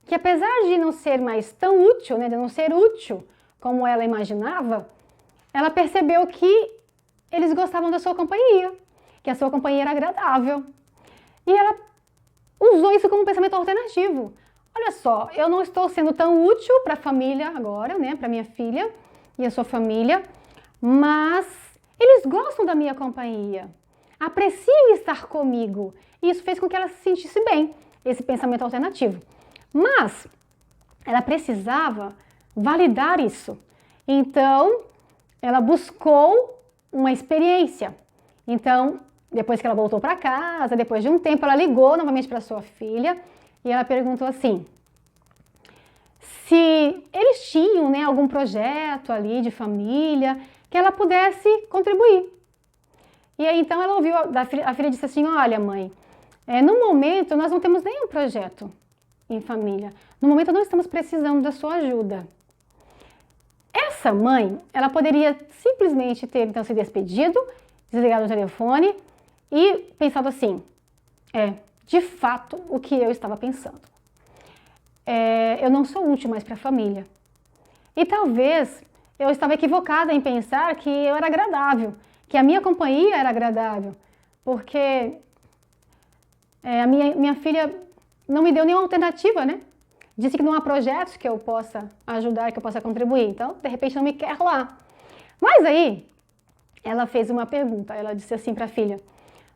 que apesar de não ser mais tão útil, né, de não ser útil como ela imaginava, ela percebeu que eles gostavam da sua companhia, que a sua companhia era agradável. E ela usou isso como um pensamento alternativo. Olha só, eu não estou sendo tão útil para a família agora, né, para minha filha e a sua família, mas eles gostam da minha companhia, apreciam estar comigo. E isso fez com que ela se sentisse bem, esse pensamento alternativo. Mas ela precisava validar isso. Então, ela buscou uma experiência. Então, depois que ela voltou para casa, depois de um tempo, ela ligou novamente para sua filha e ela perguntou assim: se eles tinham, né, algum projeto ali de família que ela pudesse contribuir. E aí então ela ouviu, a filha disse assim: olha, mãe, no momento nós não temos nenhum projeto em família. No momento não estamos precisando da sua ajuda. Essa mãe, ela poderia simplesmente ter então se despedido, desligado o telefone e pensado assim: de fato o que eu estava pensando. Eu não sou útil mais para a família. E talvez eu estava equivocada em pensar que eu era agradável, que a minha companhia era agradável, porque a minha filha não me deu nenhuma alternativa, né? Disse que não há projetos que eu possa ajudar, que eu possa contribuir, então de repente não me quer lá. Mas aí ela fez uma pergunta, ela disse assim para a filha: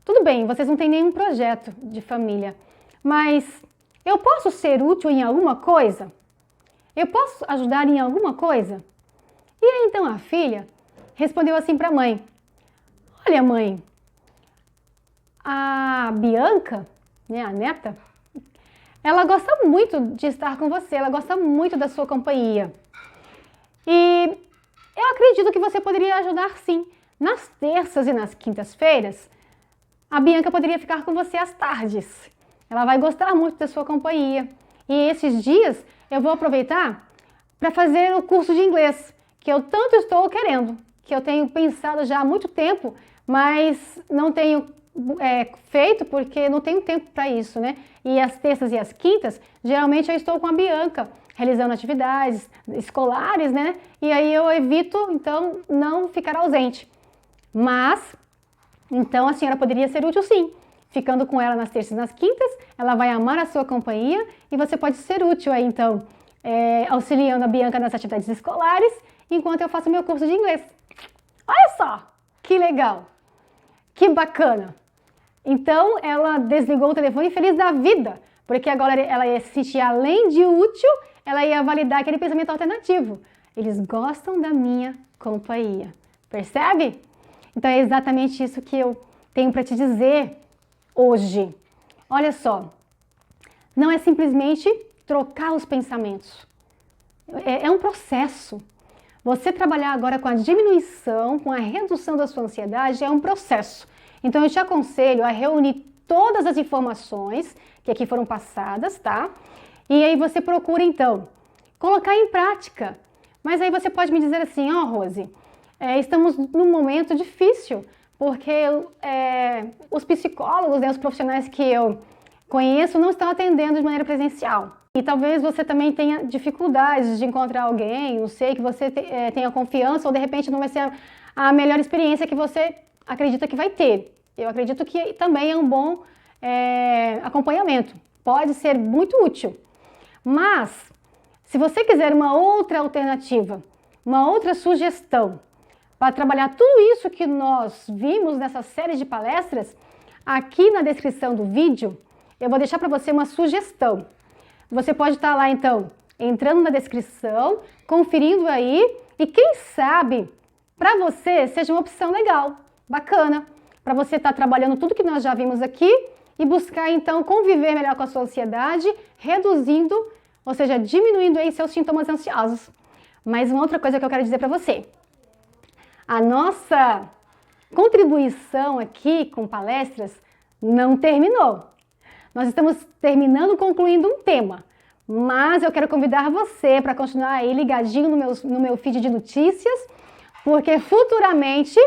tudo bem, vocês não têm nenhum projeto de família, mas eu posso ser útil em alguma coisa? Eu posso ajudar em alguma coisa? E aí então a filha respondeu assim para a mãe: olha, mãe, a Bianca, né, a neta, ela gosta muito de estar com você, ela gosta muito da sua companhia. E eu acredito que você poderia ajudar sim. Nas terças e nas quintas-feiras, a Bianca poderia ficar com você às tardes. Ela vai gostar muito da sua companhia. E esses dias eu vou aproveitar para fazer o curso de inglês, que eu tanto estou querendo, que eu tenho pensado já há muito tempo, mas não tenho feito porque não tenho tempo para isso, né? E as terças e as quintas, geralmente eu estou com a Bianca, realizando atividades escolares, né? E aí eu evito, então, não ficar ausente. Mas, então a senhora poderia ser útil sim. Ficando com ela nas terças e nas quintas, ela vai amar a sua companhia e você pode ser útil aí, então, auxiliando a Bianca nas atividades escolares, enquanto eu faço meu curso de inglês. Olha só, que legal, que bacana. Então, ela desligou o telefone feliz da vida, porque agora ela ia se sentir, além de útil, ela ia validar aquele pensamento alternativo. Eles gostam da minha companhia, percebe? Então, é exatamente isso que eu tenho para te dizer hoje. Olha só, não é simplesmente trocar os pensamentos, é um processo. Você trabalhar agora com a diminuição, com a redução da sua ansiedade é um processo. Então eu te aconselho a reunir todas as informações que aqui foram passadas, tá? E aí você procura então colocar em prática. Mas aí você pode me dizer assim, ó, Rose, estamos num momento difícil, porque os psicólogos, né, os profissionais que eu conheço não estão atendendo de maneira presencial. E talvez você também tenha dificuldades de encontrar alguém, não sei, que você tenha confiança ou de repente não vai ser a melhor experiência que você acredita que vai ter. Eu acredito que também é um bom acompanhamento, pode ser muito útil. Mas, se você quiser uma outra alternativa, uma outra sugestão para trabalhar tudo isso que nós vimos nessa série de palestras, aqui na descrição do vídeo, eu vou deixar para você uma sugestão. Você pode estar lá, então, entrando na descrição, conferindo aí, e quem sabe, para você, seja uma opção legal, bacana, para você estar trabalhando tudo que nós já vimos aqui e buscar, então, conviver melhor com a sua ansiedade, reduzindo, ou seja, diminuindo aí seus sintomas ansiosos. Mas uma outra coisa que eu quero dizer para você, a nossa contribuição aqui com palestras não terminou. Nós estamos concluindo um tema, mas eu quero convidar você para continuar aí ligadinho no meu feed de notícias, porque futuramente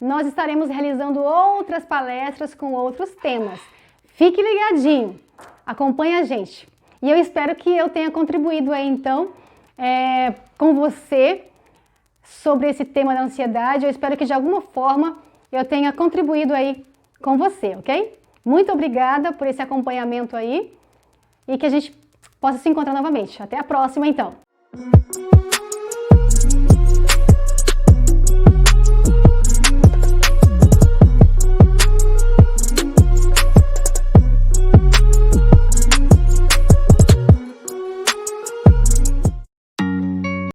nós estaremos realizando outras palestras com outros temas. Fique ligadinho, acompanhe a gente. E eu espero que eu tenha contribuído aí, então, com você sobre esse tema da ansiedade. Eu espero que de alguma forma eu tenha contribuído aí com você, ok? Muito obrigada por esse acompanhamento aí e que a gente possa se encontrar novamente. Até a próxima, então!